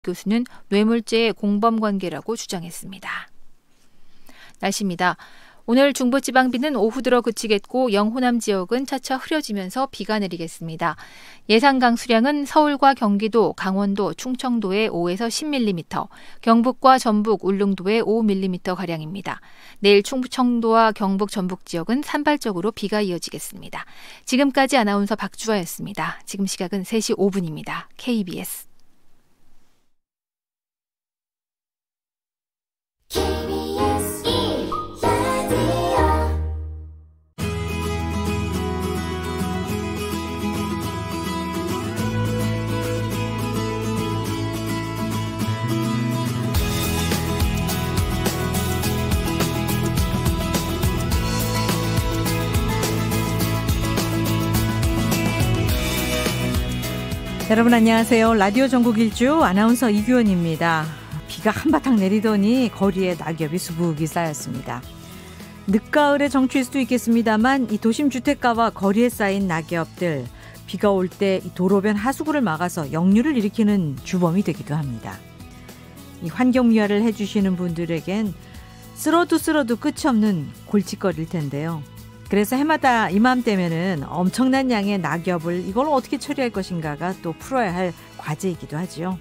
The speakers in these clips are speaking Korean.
교수는 뇌물죄의 공범관계라고 주장했습니다. 날씨입니다. 오늘 중부지방비는 오후 들어 그치겠고 영호남 지역은 차차 흐려지면서 비가 내리겠습니다. 예상 강수량은 서울과 경기도, 강원도, 충청도에 5에서 10mm, 경북과 전북, 울릉도에 5mm가량입니다. 내일 충청도와 경북, 전북 지역은 산발적으로 비가 이어지겠습니다. 지금까지 아나운서 박주아였습니다. 지금 시각은 3시 5분입니다. KBS 여러분 안녕하세요. 라디오 전국 일주 아나운서 이규원입니다. 비가 한바탕 내리더니 거리에 낙엽이 수북이 쌓였습니다. 늦가을의 정취일 수도 있겠습니다만 이 도심 주택가와 거리에 쌓인 낙엽들, 비가 올 때 도로변 하수구를 막아서 역류를 일으키는 주범이 되기도 합니다. 이 환경미화를 해주시는 분들에겐 쓸어도 끝이 없는 골칫거리일 텐데요. 그래서 해마다 이맘때면은 엄청난 양의 낙엽을 이걸 어떻게 처리할 것인가가 또 풀어야 할 과제이기도 하죠.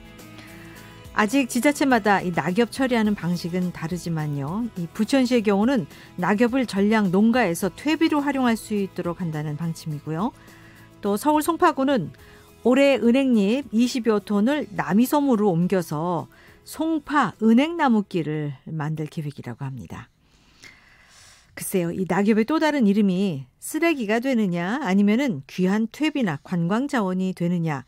아직 지자체마다 이 낙엽 처리하는 방식은 다르지만요. 이 부천시의 경우는 낙엽을 전량 농가에서 퇴비로 활용할 수 있도록 한다는 방침이고요. 또 서울 송파구는 올해 은행잎 20여 톤을 남이섬으로 옮겨서 송파 은행나무길을 만들 계획이라고 합니다. 글쎄요, 이 낙엽의 또 다른 이름이 쓰레기가 되느냐 아니면은 귀한 퇴비나 관광 자원이 되느냐,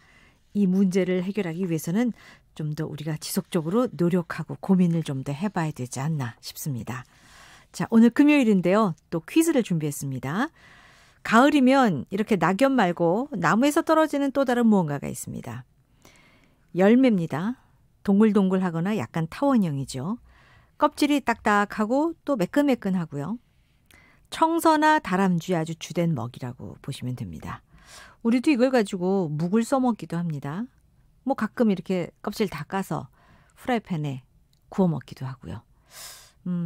이 문제를 해결하기 위해서는 좀 더 우리가 지속적으로 노력하고 고민을 좀 더 해봐야 되지 않나 싶습니다. 자, 오늘 금요일인데요. 또 퀴즈를 준비했습니다. 가을이면 이렇게 낙엽 말고 나무에서 떨어지는 또 다른 무언가가 있습니다. 열매입니다. 동글동글하거나 약간 타원형이죠. 껍질이 딱딱하고 또 매끈매끈하고요. 청서나 다람쥐 아주 주된 먹이라고 보시면 됩니다. 우리도 이걸 가지고 묵을 써먹기도 합니다. 뭐 가끔 이렇게 껍질 다 까서 프라이팬에 구워 먹기도 하고요.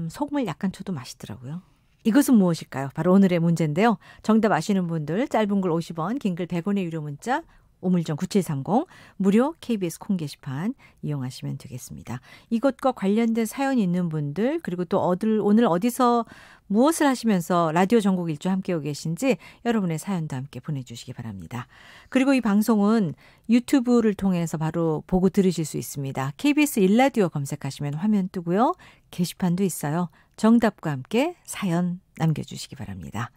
소금을 약간 쳐도 맛있더라고요. 이것은 무엇일까요? 바로 오늘의 문제인데요. 정답 아시는 분들 짧은 글 50원, 긴 글 100원의 유료 문자 우물정 9730, 무료 KBS 콩 게시판 이용하시면 되겠습니다. 이것과 관련된 사연이 있는 분들, 그리고 또 오늘 어디서 무엇을 하시면서 라디오 전국 일주 함께하고 계신지 여러분의 사연도 함께 보내주시기 바랍니다. 그리고 이 방송은 유튜브를 통해서 바로 보고 들으실 수 있습니다. KBS 1라디오 검색하시면 화면 뜨고요. 게시판도 있어요. 정답과 함께 사연 남겨주시기 바랍니다.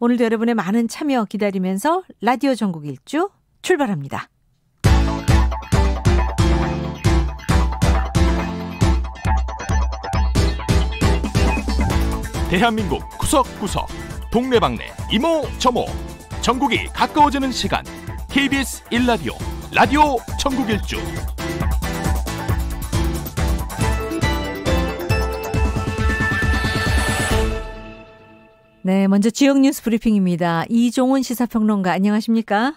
오늘도 여러분의 많은 참여 기다리면서 라디오 전국 일주 출발합니다. 대한민국 구석구석 동네방네 이모저모 전국이 가까워지는 시간, KBS 1라디오 라디오 전국 일주. 네, 먼저 지역 뉴스 브리핑입니다. 이종훈 시사평론가 안녕하십니까?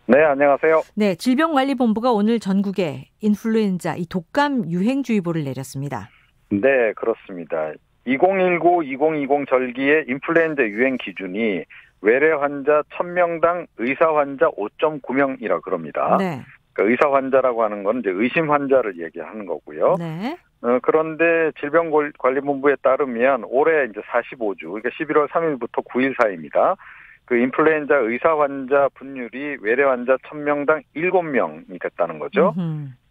네, 안녕하세요. 네, 질병관리본부가 오늘 전국에 인플루엔자 이 독감 유행주의보를 내렸습니다. 네, 그렇습니다. 2019-2020 절기의 인플루엔자 유행 기준이 외래 환자 1000명당 의사 환자 5.9명이라 그럽니다. 네. 그러니까 의사 환자라고 하는 건 이제 의심 환자를 얘기하는 거고요. 네. 그런데 질병관리본부에 따르면 올해 이제 45주, 그러니까 11월 3일부터 9일 사이입니다. 그 인플루엔자 의사 환자 분율이 외래 환자 1000명당 7명이 됐다는 거죠.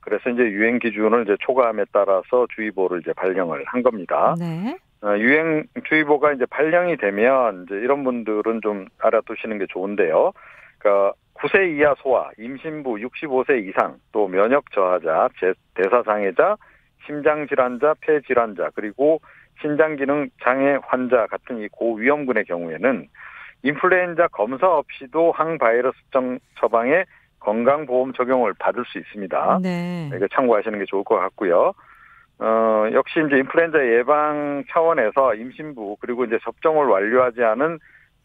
그래서 이제 유행 기준을 이제 초과함에 따라서 주의보를 이제 발령을 한 겁니다. 네. 유행 주의보가 이제 발령이 되면 이제 이런 분들은 좀 알아두시는 게 좋은데요. 그러니까 9세 이하 소아, 임신부, 65세 이상, 또 면역 저하자, 대사 장애자, 심장 질환자, 폐 질환자, 그리고 신장 기능 장애 환자 같은 이 고위험군의 경우에는 인플루엔자 검사 없이도 항바이러스성 처방의 건강보험 적용을 받을 수 있습니다. 네. 이거 참고하시는 게 좋을 것 같고요. 역시 이제 인플루엔자 예방 차원에서 임신부 그리고 이제 접종을 완료하지 않은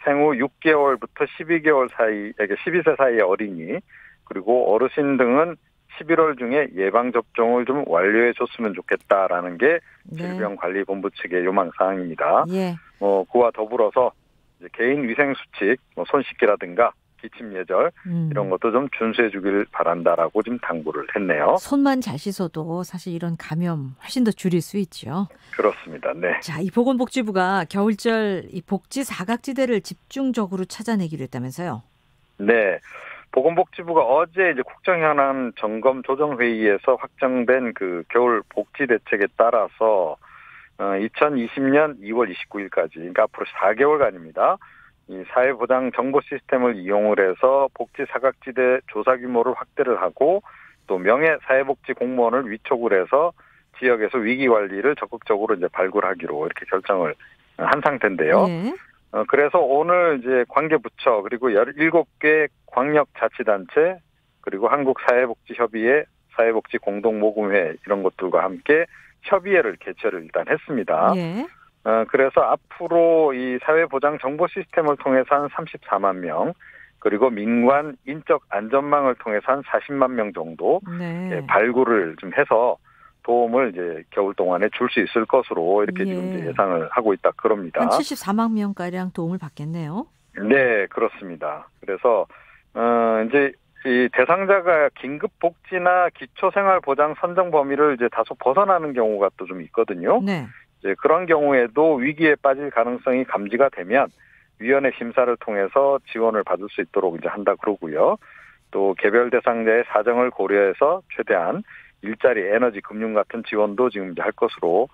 생후 6개월부터 12개월 사이에게 12세 사이의 어린이 그리고 어르신 등은 11월 중에 예방접종을 좀 완료해 줬으면 좋겠다라는 게 네. 질병관리본부 측의 요망사항입니다. 예. 그와 더불어서 이제 개인 위생 수칙, 손 씻기라든가 기침 예절 이런 것도 좀 준수해 주길 바란다라고 지금 당부를 했네요. 손만 잘 씻어도 사실 이런 감염 훨씬 더 줄일 수 있죠. 그렇습니다. 네. 자, 이 보건복지부가 겨울철 이 복지 사각지대를 집중적으로 찾아내기로 했다면서요? 네. 보건복지부가 어제 이제 국정현안 점검 조정회의에서 확정된 그 겨울 복지 대책에 따라서 2020년 2월 29일까지, 그러니까 앞으로 4개월간입니다. 이 사회보장 정보 시스템을 이용을 해서 복지 사각지대 조사 규모를 확대를 하고 또 명예 사회복지 공무원을 위촉을 해서 지역에서 위기 관리를 적극적으로 이제 발굴하기로 이렇게 결정을 한 상태인데요. 예. 그래서 오늘 이제 관계부처 그리고 17개 광역자치단체 그리고 한국사회복지협의회 사회복지 공동모금회 이런 것들과 함께 협의회를 개최를 일단 했습니다. 예. 그래서 앞으로 이 사회보장 정보 시스템을 통해서 한 34만 명, 그리고 민관 인적 안전망을 통해서 한 40만 명 정도 네. 발굴을 좀 해서 도움을 이제 겨울 동안에 줄 수 있을 것으로 이렇게 지금 이제 예상을 하고 있다 그럽니다. 한 74만 명가량 도움을 받겠네요. 네, 그렇습니다. 그래서 이제 이 대상자가 긴급복지나 기초생활보장 선정 범위를 이제 다소 벗어나는 경우가 또 좀 있거든요. 네. 이제 그런 경우에도 위기에 빠질 가능성이 감지가 되면 위원회 심사를 통해서 지원을 받을 수 있도록 이제 한다 그러고요. 또 개별 대상자의 사정을 고려해서 최대한 일자리, 에너지, 금융 같은 지원도 지금 이제 할 것으로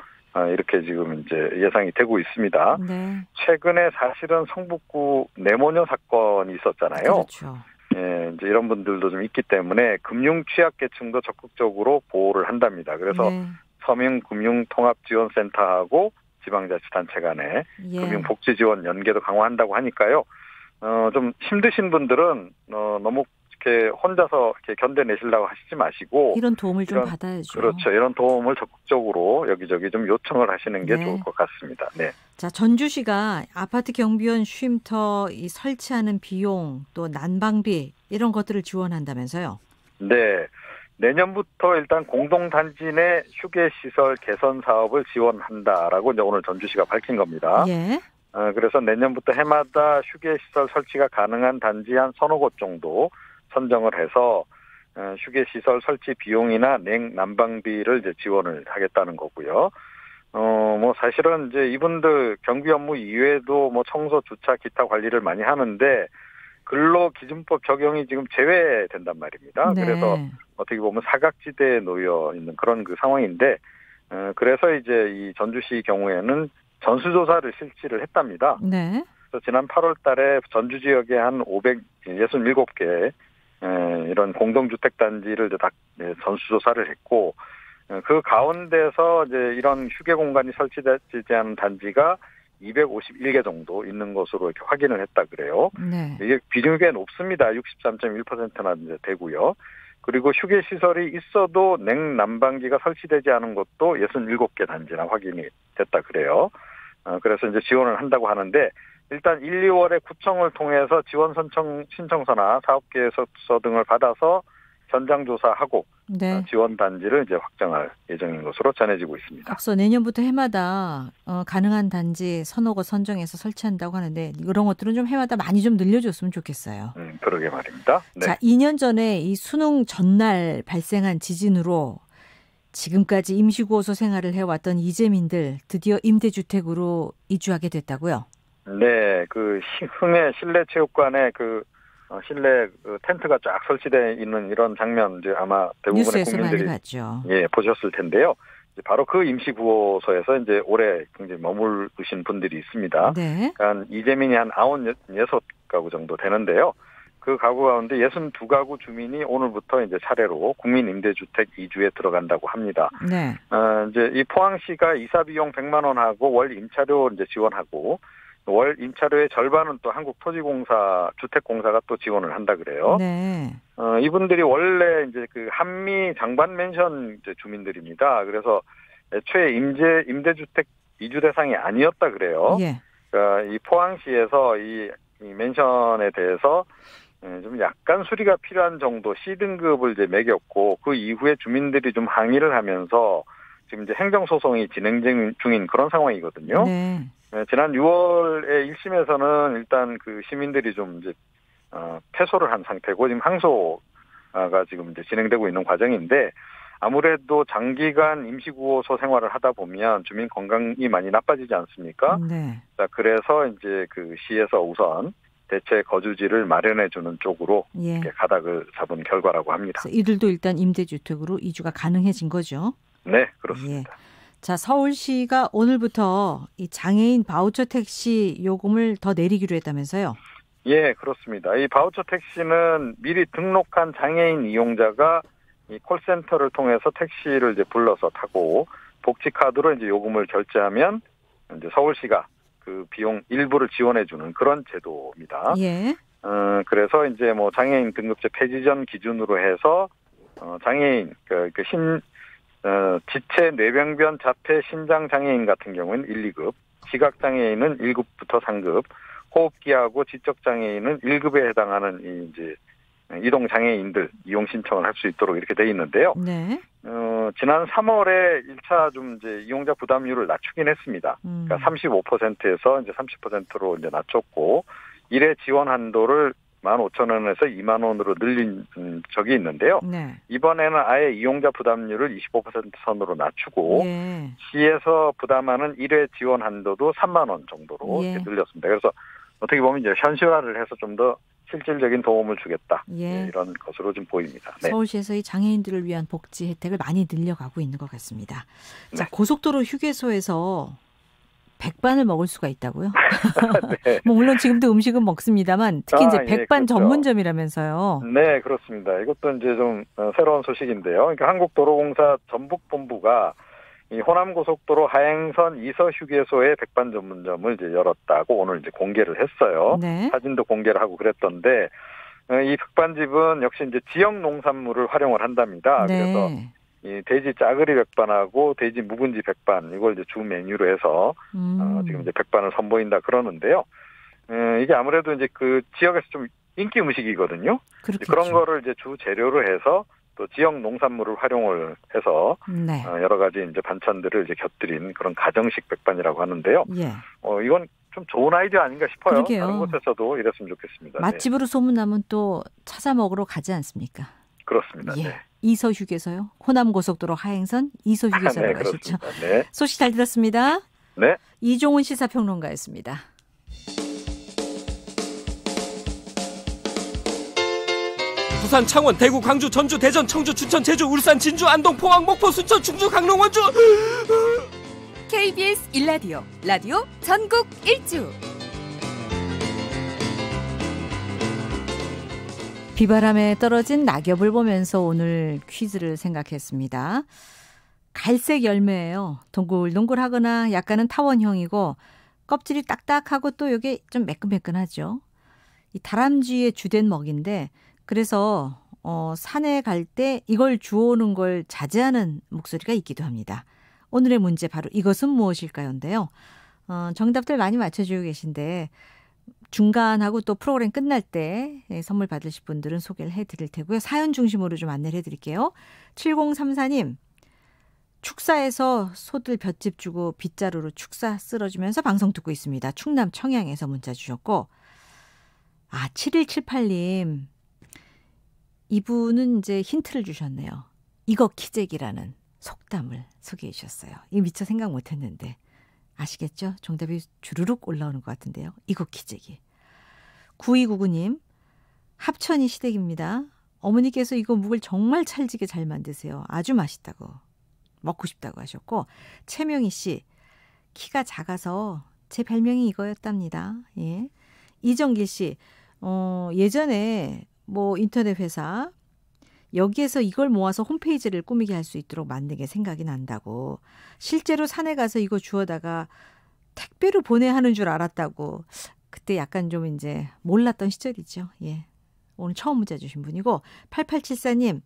이렇게 지금 이제 예상이 되고 있습니다. 네. 최근에 사실은 성북구 내모녀 사건이 있었잖아요. 그렇죠. 예, 이제 이런 분들도 좀 있기 때문에 금융 취약계층도 적극적으로 보호를 한답니다. 그래서 네. 서민금융통합지원센터하고 지방자치단체 간에 예. 금융복지지원 연계도 강화한다고 하니까요. 좀 힘드신 분들은 너무 이렇게 혼자서 이렇게 견뎌내시려고 하시지 마시고 이런 도움을 좀 받아야죠. 그렇죠. 이런 도움을 적극적으로 여기저기 좀 요청을 하시는 게 네. 좋을 것 같습니다. 네. 자, 전주시가 아파트 경비원 쉼터 이 설치하는 비용 또 난방비 이런 것들을 지원한다면서요? 네. 내년부터 일단 공동단지 내 휴게시설 개선 사업을 지원한다라고 이제 오늘 전주시가 밝힌 겁니다. 예. 그래서 내년부터 해마다 휴게시설 설치가 가능한 단지 한 서너 곳 정도 선정을 해서 휴게시설 설치 비용이나 냉난방비를 이제 지원을 하겠다는 거고요. 뭐 사실은 이제 이분들 경비 업무 이외에도 뭐 청소, 주차, 기타 관리를 많이 하는데 근로기준법 적용이 지금 제외된단 말입니다. 네. 그래서 어떻게 보면 사각지대에 놓여 있는 그런 그 상황인데, 그래서 이제 이 전주시 경우에는 전수조사를 실시를 했답니다. 네. 그래서 지난 8월 달에 전주 지역에 한 567개 이런 공동주택단지를 이제 다 전수조사를 했고, 그 가운데서 이제 이런 휴게 공간이 설치되지 않은 단지가 251개 정도 있는 것으로 이렇게 확인을 했다 그래요. 네. 이게 비중이 꽤 높습니다. 63.1%나 이제 되고요. 그리고 휴게 시설이 있어도 냉난방기가 설치되지 않은 것도 67개 단지나 확인이 됐다 그래요. 그래서 이제 지원을 한다고 하는데 일단 1, 2월에 구청을 통해서 지원 신청서나 사업계획서 등을 받아서 현장 조사하고 네. 지원 단지를 이제 확정할 예정인 것으로 전해지고 있습니다. 앞서 내년부터 해마다 가능한 단지 서너 곳 선정해서 설치한다고 하는데 이런 것들은 좀 해마다 많이 좀 늘려줬으면 좋겠어요. 그러게 말입니다. 네. 자, 2년 전에 이 수능 전날 발생한 지진으로 지금까지 임시구호소 생활을 해왔던 이재민들 드디어 임대주택으로 이주하게 됐다고요? 네, 그 흥해 실내체육관에 그 실내 그 텐트가 쫙 설치되어 있는 이런 장면 이제 아마 대부분의 뉴스에서 국민들이 많이 봤죠. 예 보셨을 텐데요. 이제 바로 그 임시구호소에서 이제 올해 굉장히 머무르신 분들이 있습니다. 네. 그러니까 이재민이 한 96가구 정도 되는데요. 그 가구 가운데 62가구 주민이 오늘부터 이제 차례로 국민임대주택 이주에 들어간다고 합니다. 네. 이제 이 포항시가 이사 비용 100만 원하고 월 임차료 이제 지원하고 월 임차료의 절반은 또 한국토지공사 주택공사가 또 지원을 한다 그래요. 네. 이분들이 원래 이제 그 한미 장반 맨션 이제 주민들입니다. 그래서 애초에 임대주택 이주 대상이 아니었다 그래요. 예. 이 포항시에서 이 맨션에 대해서 좀 약간 수리가 필요한 정도 C등급을 이제 매겼고 그 이후에 주민들이 좀 항의를 하면서 지금 이제 행정소송이 진행 중인 그런 상황이거든요. 네. 지난 6월에 1심에서는 일단 그 시민들이 좀 이제 패소를 한 상태고 지금 항소가 지금 이제 진행되고 있는 과정인데 아무래도 장기간 임시구호소 생활을 하다 보면 주민 건강이 많이 나빠지지 않습니까? 네. 자, 그래서 이제 그 시에서 우선 대체 거주지를 마련해주는 쪽으로 예. 이렇게 가닥을 잡은 결과라고 합니다. 그래서 이들도 일단 임대주택으로 이주가 가능해진 거죠. 네, 그렇습니다. 예. 자, 서울시가 오늘부터 이 장애인 바우처 택시 요금을 더 내리기로 했다면서요? 예, 그렇습니다. 이 바우처 택시는 미리 등록한 장애인 이용자가 이 콜센터를 통해서 택시를 이제 불러서 타고 복지카드로 이제 요금을 결제하면 이제 서울시가 그 비용 일부를 지원해주는 그런 제도입니다. 예. 그래서 이제 뭐 장애인 등급제 폐지 전 기준으로 해서 장애인 지체 뇌병변 자폐 신장 장애인 같은 경우는 1, 2급, 시각 장애인은 1급부터 3급, 호흡기하고 지적 장애인은 1급에 해당하는 이제 이동 장애인들 이용 신청을 할 수 있도록 이렇게 돼 있는데요. 네. 지난 3월에 1차 좀 이제 이용자 부담률을 낮추긴 했습니다. 그러니까 35%에서 이제 30%로 이제 낮췄고 일회 지원 한도를 15,000원에서 2만 원으로 늘린 적이 있는데요. 네. 이번에는 아예 이용자 부담률을 25% 선으로 낮추고 예. 시에서 부담하는 일회 지원 한도도 3만 원 정도로 예. 이렇게 늘렸습니다. 그래서 어떻게 보면 이제 현실화를 해서 좀 더 실질적인 도움을 주겠다. 예. 이런 것으로 좀 보입니다. 네. 서울시에서 이 장애인들을 위한 복지 혜택을 많이 늘려가고 있는 것 같습니다. 자, 네. 고속도로 휴게소에서 백반을 먹을 수가 있다고요? 네. 뭐 물론 지금도 음식은 먹습니다만 특히 이제 예, 백반 그렇죠. 전문점이라면서요. 네, 그렇습니다. 이것도 이제 좀 새로운 소식인데요. 그러니까 한국도로공사 전북본부가 이 호남고속도로 하행선 이서 휴게소의 백반 전문점을 이제 열었다고 오늘 이제 공개를 했어요. 네. 사진도 공개를 하고 그랬던데 이 백반집은 역시 이제 지역 농산물을 활용을 한답니다. 그래서 네. 이 돼지 짜그리 백반하고 돼지 묵은지 백반 이걸 이제 주 메뉴로 해서 지금 이제 백반을 선보인다 그러는데요. 이게 아무래도 이제 그 지역에서 좀 인기 음식이거든요. 그렇겠죠. 그런 거를 이제 주 재료로 해서 또 지역 농산물을 활용을 해서 네. 여러 가지 이제 반찬들을 이제 곁들인 그런 가정식 백반이라고 하는데요. 예. 이건 좀 좋은 아이디어 아닌가 싶어요. 그러게요. 다른 곳에서도 이랬으면 좋겠습니다. 맛집으로 소문나면 또 찾아 먹으러 가지 않습니까? 그렇습니다. 예. 네. 이서 휴게소요. 호남고속도로 하행선 이서 휴게소라고 하셨죠. 그렇습니다. 네. 소식 잘 들었습니다. 네. 이종훈 시사평론가였습니다. 부산, 창원, 대구, 광주, 전주, 대전, 청주, 춘천, 제주, 울산, 진주, 안동, 포항, 목포, 순천, 충주, 강릉, 원주. KBS 1라디오 라디오 전국 일주. 비바람에 떨어진 낙엽을 보면서 오늘 퀴즈를 생각했습니다. 갈색 열매예요. 동글동글하거나 약간은 타원형이고 껍질이 딱딱하고 또 이게 좀 매끈매끈하죠. 이 다람쥐의 주된 먹인데 그래서 산에 갈 때 이걸 주워오는 걸 자제하는 목소리가 있기도 합니다. 오늘의 문제 바로 이것은 무엇일까요?인데요. 정답들 많이 맞춰주고 계신데 중간하고 또 프로그램 끝날 때 선물 받으실 분들은 소개를 해드릴 테고요. 사연 중심으로 좀 안내를 해드릴게요. 7034님. 축사에서 소들 볏짚 주고 빗자루로 축사 쓸어주면서 방송 듣고 있습니다. 충남 청양에서 문자 주셨고 7178님. 이분은 이제 힌트를 주셨네요. 이거 키재기라는 속담을 소개해 주셨어요. 이 미처 생각 못했는데 아시겠죠? 정답이 주르륵 올라오는 것 같은데요. 이거 키재기. 9299님. 합천이 시댁입니다. 어머니께서 이거 묵을 정말 찰지게 잘 만드세요. 아주 맛있다고. 먹고 싶다고 하셨고 최명희 씨. 키가 작아서 제 별명이 이거였답니다. 예. 이정길 씨. 예전에 뭐 인터넷 회사 여기에서 이걸 모아서 홈페이지를 꾸미게 할 수 있도록 만든 게 생각이 난다고. 실제로 산에 가서 이거 주워다가 택배로 보내야 하는 줄 알았다고. 그때 약간 좀 이제 몰랐던 시절이죠. 예. 오늘 처음 문자 주신 분이고 8874님.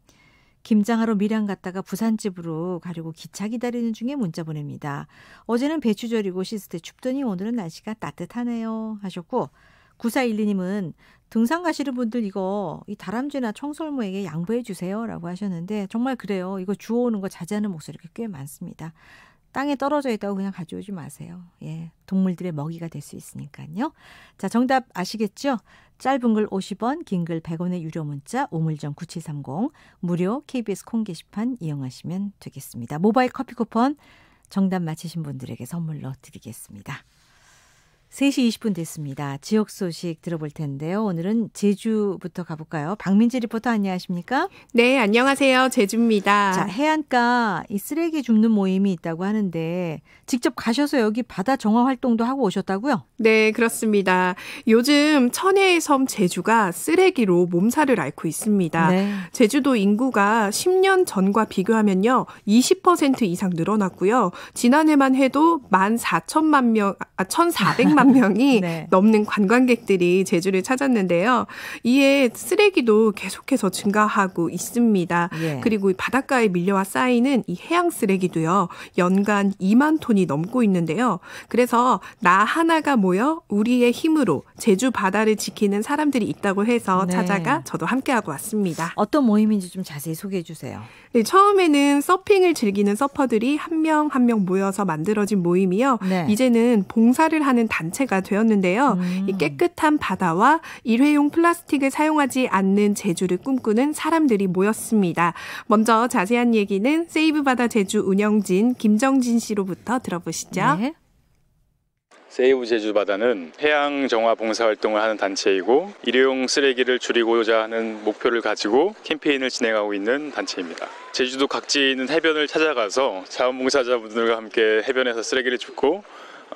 김장하러 밀양 갔다가 부산집으로 가려고 기차 기다리는 중에 문자 보냅니다. 어제는 배추 절이고 씻을 때 춥더니 오늘은 날씨가 따뜻하네요 하셨고 9412님은 등산 가시는 분들 이거 이 다람쥐나 청설모에게 양보해 주세요라고 하셨는데 정말 그래요. 이거 주워오는 거 자제하는 목소리가 꽤 많습니다. 땅에 떨어져 있다고 그냥 가져오지 마세요. 예, 동물들의 먹이가 될 수 있으니까요. 자, 정답 아시겠죠? 짧은 글 50원, 긴 글 100원의 유료 문자 우물정 9730 무료 KBS 콩 게시판 이용하시면 되겠습니다. 모바일 커피 쿠폰 정답 맞히신 분들에게 선물로 드리겠습니다. 3시 20분 됐습니다. 지역 소식 들어볼 텐데요. 오늘은 제주부터 가볼까요? 박민지 리포터 안녕하십니까? 네, 안녕하세요. 제주입니다. 자, 해안가 이 쓰레기 줍는 모임이 있다고 하는데 직접 가셔서 여기 바다 정화 활동도 하고 오셨다고요? 네, 그렇습니다. 요즘 천혜의 섬 제주가 쓰레기로 몸살을 앓고 있습니다. 네. 제주도 인구가 10년 전과 비교하면요. 20% 이상 늘어났고요. 지난해만 해도 1,400만 명이 네. 넘는 관광객들이 제주를 찾았는데요. 이에 쓰레기도 계속해서 증가하고 있습니다. 예. 그리고 바닷가에 밀려와 쌓이는 이 해양 쓰레기도요. 연간 2만 톤이 넘고 있는데요. 그래서 나 하나가 모여 우리의 힘으로 제주 바다를 지키는 사람들이 있다고 해서 네. 찾아가 저도 함께하고 왔습니다. 어떤 모임인지 좀 자세히 소개해 주세요. 네, 처음에는 서핑을 즐기는 서퍼들이 한 명 한 명 모여서 만들어진 모임이요. 네. 이제는 봉사를 하는 단체가 되었는데요. 이 깨끗한 바다와 일회용 플라스틱을 사용하지 않는 제주를 꿈꾸는 사람들이 모였습니다. 먼저 자세한 얘기는 세이브 바다 제주 운영진 김정진 씨로부터 들어보시죠. 네. 세이브 제주바다는 해양 정화 봉사활동을 하는 단체이고 일회용 쓰레기를 줄이고자 하는 목표를 가지고 캠페인을 진행하고 있는 단체입니다. 제주도 각지에 있는 해변을 찾아가서 자원봉사자분들과 함께 해변에서 쓰레기를 줍고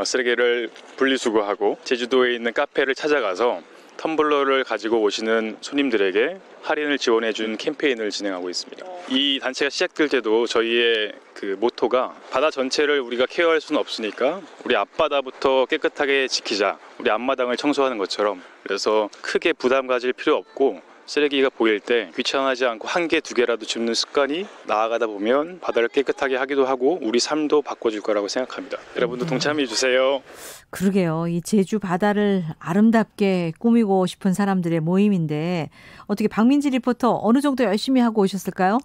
쓰레기를 분리수거하고 제주도에 있는 카페를 찾아가서 텀블러를 가지고 오시는 손님들에게 할인을 지원해준 캠페인을 진행하고 있습니다. 이 단체가 시작될 때도 저희의 그 모토가 바다 전체를 우리가 케어할 수는 없으니까 우리 앞바다부터 깨끗하게 지키자. 우리 앞마당을 청소하는 것처럼. 그래서 크게 부담 가질 필요 없고 쓰레기가 보일 때 귀찮아하지 않고 한 개, 두 개라도 줍는 습관이 나아가다 보면 바다를 깨끗하게 하기도 하고 우리 삶도 바꿔줄 거라고 생각합니다. 여러분도 동참해 주세요. 그러게요. 이 제주 바다를 아름답게 꾸미고 싶은 사람들의 모임인데 어떻게 박민지 리포터 어느 정도 열심히 하고 오셨을까요?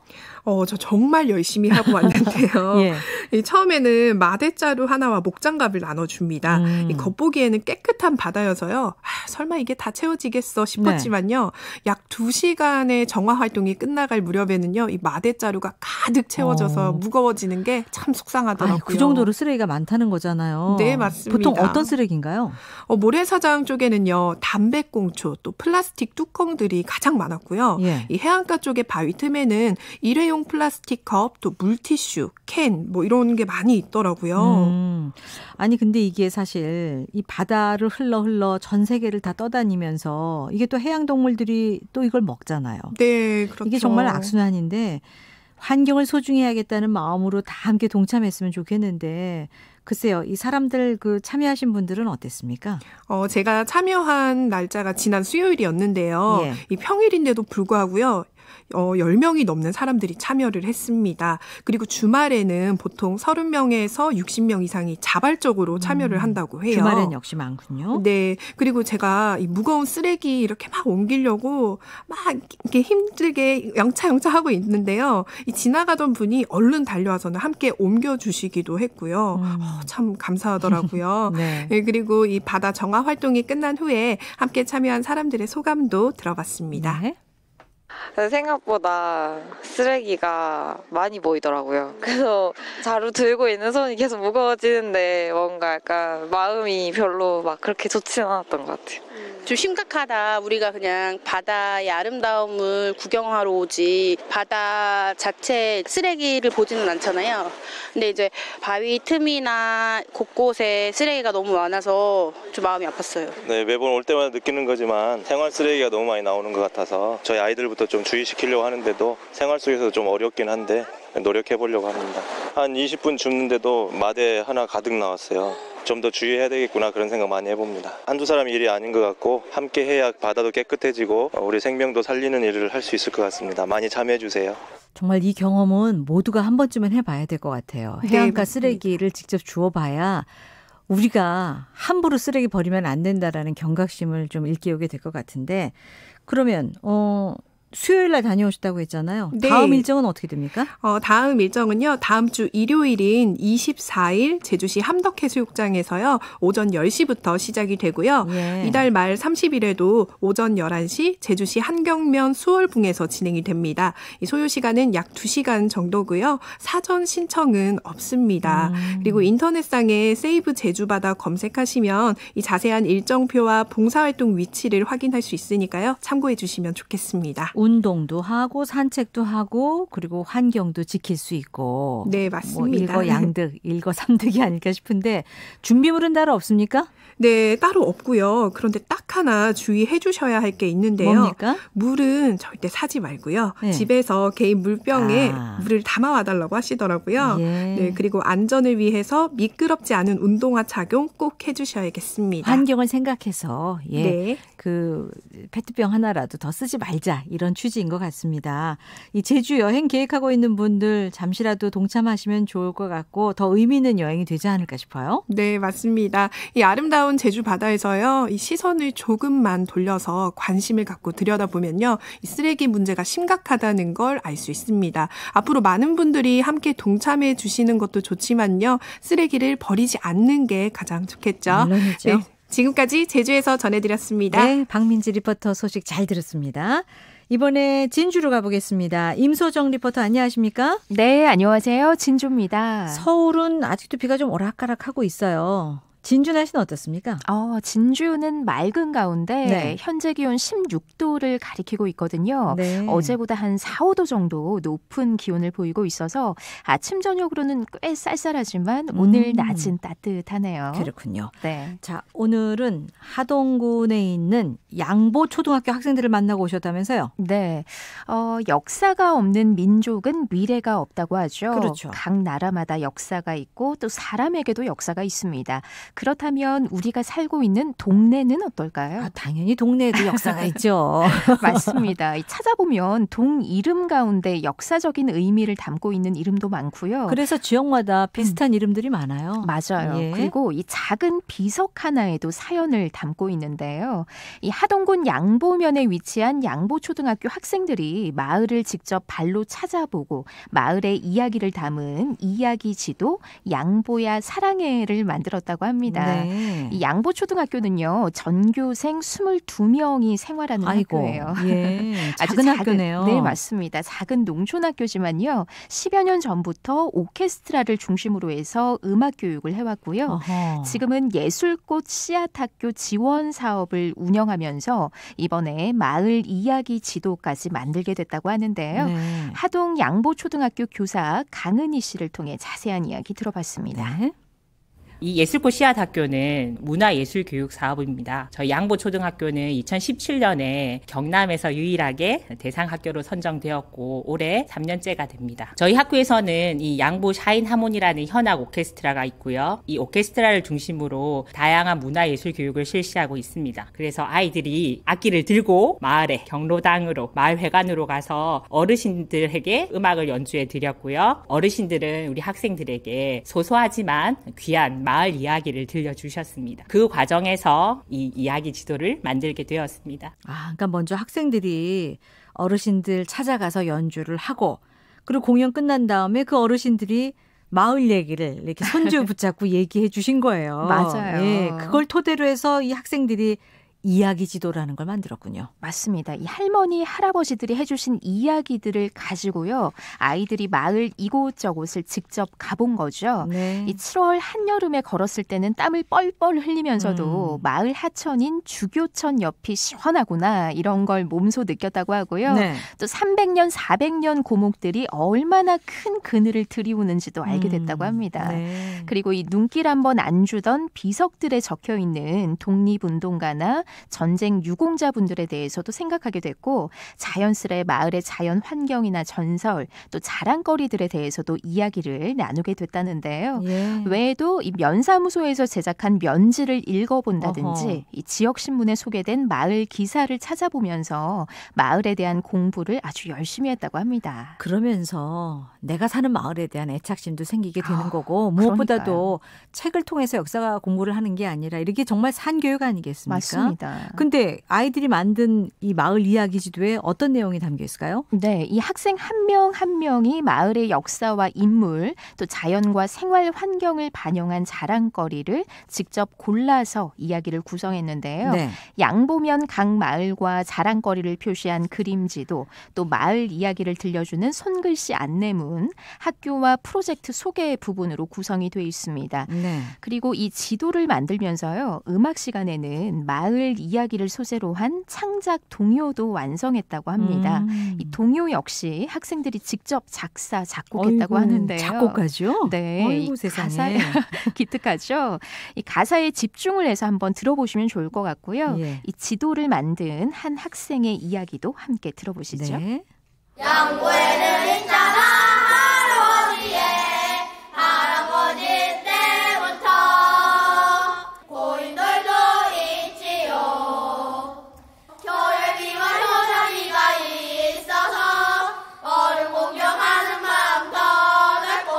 저 정말 열심히 하고 왔는데요. 예. 이 처음에는 마대자루 하나와 목장갑을 나눠줍니다. 이 겉보기에는 깨끗한 바다여서요. 설마 이게 다 채워지겠어 싶었지만요. 약 2시간의 정화 활동이 끝나갈 무렵에는요. 이 마대자루가 가득 채워져서 무거워지는 게 참 속상하더라고요. 그 정도로 쓰레기가 많다는 거잖아요. 네, 맞습니다. 보통 어떤 쓰레기인가요? 모래사장 쪽에는요. 담배꽁초 또 플라스틱 뚜껑들이 가장 많았고요. 예. 이 해안가 쪽의 바위 틈에는 일회용 플라스틱 컵, 또 물티슈, 캔 뭐 이런 게 많이 있더라고요. 아니 근데 이게 사실 이 바다를 흘러 전 세계를 다 떠다니면서 이게 또 해양 동물들이 또 이걸 먹잖아요. 네, 그렇죠. 이게 정말 악순환인데 환경을 소중히 해야겠다는 마음으로 다 함께 동참했으면 좋겠는데 글쎄요, 이 사람들 참여하신 분들은 어땠습니까? 제가 참여한 날짜가 지난 수요일이었는데요. 예. 이 평일인데도 불구하고요. 10명이 넘는 사람들이 참여를 했습니다. 그리고 주말에는 보통 30명에서 60명 이상이 자발적으로 참여를 한다고 해요. 주말엔 역시 많군요. 네. 그리고 제가 이 무거운 쓰레기 이렇게 막 옮기려고 막 이렇게 힘들게 영차 하고 있는데요. 이 지나가던 분이 얼른 달려와서는 함께 옮겨주시기도 했고요. 참 감사하더라고요. 네. 네, 그리고 이 바다 정화 활동이 끝난 후에 함께 참여한 사람들의 소감도 들어봤습니다. 네. 생각보다 쓰레기가 많이 보이더라고요. 그래서 자루 들고 있는 손이 계속 무거워지는데 뭔가 약간 마음이 별로 막 그렇게 좋지는 않았던 것 같아요. 좀 심각하다. 우리가 그냥 바다의 아름다움을 구경하러 오지 바다 자체 쓰레기를 보지는 않잖아요. 근데 이제 바위 틈이나 곳곳에 쓰레기가 너무 많아서 좀 마음이 아팠어요. 네, 매번 올 때마다 느끼는 거지만 생활 쓰레기가 너무 많이 나오는 것 같아서 저희 아이들부터 좀 주의시키려고 하는데도 생활 속에서 좀 어렵긴 한데 노력해보려고 합니다. 한 20분 줍는데도 마대 하나 가득 나왔어요. 좀 더 주의해야 되겠구나 그런 생각 많이 해봅니다. 한두 사람 일이 아닌 것 같고 함께 해야 바다도 깨끗해지고 우리 생명도 살리는 일을 할 수 있을 것 같습니다. 많이 참여해 주세요. 정말 이 경험은 모두가 한 번쯤은 해봐야 될 것 같아요. 해안가 쓰레기를 직접 주워봐야 우리가 함부로 쓰레기 버리면 안 된다라는 경각심을 좀 일깨우게 될 것 같은데 그러면 수요일 날 다녀오셨다고 했잖아요. 네. 다음 일정은 어떻게 됩니까? 다음 일정은요. 다음 주 일요일인 24일 제주시 함덕해수욕장에서요. 오전 10시부터 시작이 되고요. 예. 이달 말 30일에도 오전 11시 제주시 한경면 수월궁에서 진행이 됩니다. 이 소요 시간은 약 2시간 정도고요. 사전 신청은 없습니다. 그리고 인터넷상에 세이브 제주바다 검색하시면 이 자세한 일정표와 봉사활동 위치를 확인할 수 있으니까요. 참고해 주시면 좋겠습니다. 운동도 하고 산책도 하고 그리고 환경도 지킬 수 있고. 네, 맞습니다. 일거양득, 일거삼득이 아닐까 싶은데 준비물은 따로 없습니까? 네, 따로 없고요. 그런데 딱 하나 주의해 주셔야 할 게 있는데요. 뭡니까? 물은 절대 사지 말고요. 네. 집에서 개인 물병에 물을 담아와 달라고 하시더라고요. 예. 네, 그리고 안전을 위해서 미끄럽지 않은 운동화 착용 꼭 해주셔야겠습니다. 환경을 생각해서 네. 그 페트병 하나라도 더 쓰지 말자 이런 취지인 것 같습니다. 이 제주 여행 계획하고 있는 분들 잠시라도 동참하시면 좋을 것 같고 더 의미 있는 여행이 되지 않을까 싶어요. 네, 맞습니다. 이 아름다운 제주 바다에서요. 이 시선을 조금만 돌려서 관심을 갖고 들여다보면요. 이 쓰레기 문제가 심각하다는 걸 알 수 있습니다. 앞으로 많은 분들이 함께 동참해 주시는 것도 좋지만요. 쓰레기를 버리지 않는 게 가장 좋겠죠. 물론이죠. 네, 지금까지 제주에서 전해드렸습니다. 네, 박민지 리포터 소식 잘 들었습니다. 이번에 진주로 가보겠습니다. 임소정 리포터 안녕하십니까? 네, 안녕하세요. 진주입니다. 서울은 아직도 비가 좀 오락가락하고 있어요. 진주 날씨는 어떻습니까? 진주는 맑은 가운데 네. 현재 기온 16도를 가리키고 있거든요. 네. 어제보다 한 4, 5도 정도 높은 기온을 보이고 있어서 아침 저녁으로는 꽤 쌀쌀하지만 오늘 낮은 따뜻하네요. 그렇군요. 네. 자, 오늘은 하동군에 있는 양보초등학교 학생들을 만나고 오셨다면서요? 네. 역사가 없는 민족은 미래가 없다고 하죠. 그렇죠. 각 나라마다 역사가 있고 또 사람에게도 역사가 있습니다. 그렇다면 우리가 살고 있는 동네는 어떨까요? 당연히 동네에도 역사가 있죠. 맞습니다. 찾아보면 동 이름 가운데 역사적인 의미를 담고 있는 이름도 많고요. 그래서 지역마다 비슷한 이름들이 많아요. 맞아요. 예. 그리고 이 작은 비석 하나에도 사연을 담고 있는데요. 이 하동군 양보면에 위치한 양보초등학교 학생들이 마을을 직접 발로 찾아보고 마을의 이야기를 담은 이야기 지도 양보야 사랑해를 만들었다고 합니다. 네. 이 양보초등학교는요. 전교생 22명이 생활하는 아이고, 학교예요. 예, 아주 작은 학교네요. 네, 맞습니다. 작은 농촌학교지만요. 10여 년 전부터 오케스트라를 중심으로 해서 음악 교육을 해왔고요. 어허. 지금은 예술꽃 씨앗학교 지원 사업을 운영하면서 이번에 마을 이야기 지도까지 만들게 됐다고 하는데요. 네. 하동 양보초등학교 교사 강은희 씨를 통해 자세한 이야기 들어봤습니다. 네. 이 예술꽃 씨앗학교는 문화예술교육 사업입니다. 저희 양보초등학교는 2017년에 경남에서 유일하게 대상학교로 선정되었고 올해 3년째가 됩니다. 저희 학교에서는 이 양보 샤인 하모니라는 현악 오케스트라가 있고요. 이 오케스트라를 중심으로 다양한 문화예술교육을 실시하고 있습니다. 그래서 아이들이 악기를 들고 마을에 경로당으로 마을회관으로 가서 어르신들에게 음악을 연주해 드렸고요. 어르신들은 우리 학생들에게 소소하지만 귀한 마을 이야기를 들려주셨습니다. 그 과정에서 이 이야기 지도를 만들게 되었습니다. 그러니까 먼저 학생들이 어르신들 찾아가서 연주를 하고 그리고 공연 끝난 다음에 그 어르신들이 마을 얘기를 이렇게 손주 붙잡고 얘기해 주신 거예요. 맞아요. 예, 그걸 토대로 해서 이 학생들이 이야기 지도라는 걸 만들었군요. 맞습니다. 이 할머니, 할아버지들이 해주신 이야기들을 가지고요. 아이들이 마을 이곳저곳을 직접 가본 거죠. 네. 이 7월 한여름에 걸었을 때는 땀을 뻘뻘 흘리면서도 마을 하천인 주교천 옆이 시원하구나 이런 걸 몸소 느꼈다고 하고요. 네. 또 300년, 400년 고목들이 얼마나 큰 그늘을 들이우는지도 알게 됐다고 합니다. 네. 그리고 이 눈길 한번 안 주던 비석들에 적혀있는 독립운동가나 전쟁 유공자분들에 대해서도 생각하게 됐고 자연스레 마을의 자연 환경이나 전설 또 자랑거리들에 대해서도 이야기를 나누게 됐다는데요. 예. 외에도 이 면사무소에서 제작한 면지를 읽어본다든지 이 지역신문에 소개된 마을 기사를 찾아보면서 마을에 대한 공부를 아주 열심히 했다고 합니다. 그러면서 내가 사는 마을에 대한 애착심도 생기게 되는 거고 무엇보다도 그러니까요. 책을 통해서 역사 공부를 하는 게 아니라 이렇게 정말 산교육 아니겠습니까? 맞습니다. 근데 아이들이 만든 이 마을 이야기지도에 어떤 내용이 담겨 있을까요? 네, 이 학생 한 명 한 명이 마을의 역사와 인물, 또 자연과 생활 환경을 반영한 자랑거리를 직접 골라서 이야기를 구성했는데요. 네. 양보면 각 마을과 자랑거리를 표시한 그림지도, 또 마을 이야기를 들려주는 손글씨 안내문, 학교와 프로젝트 소개 부분으로 구성이 되어 있습니다. 네. 그리고 이 지도를 만들면서요, 음악 시간에는 마을 이야기를 소재로 한 창작 동요도 완성했다고 합니다. 이 동요 역시 학생들이 직접 작사, 작곡했다고 하는데요. 작곡가죠? 네. 어이구, 이 세상에. 가사에 기특하죠. 이 가사에 집중을 해서 한번 들어보시면 좋을 것 같고요. 예. 이 지도를 만든 한 학생의 이야기도 함께 들어보시죠. 네. 양보에는 있잖아 할아버지의 할아버지 때부터 고인들도 있지요. 교회비와 효자비가 있어서 어른 공경하는 마음 더 넓고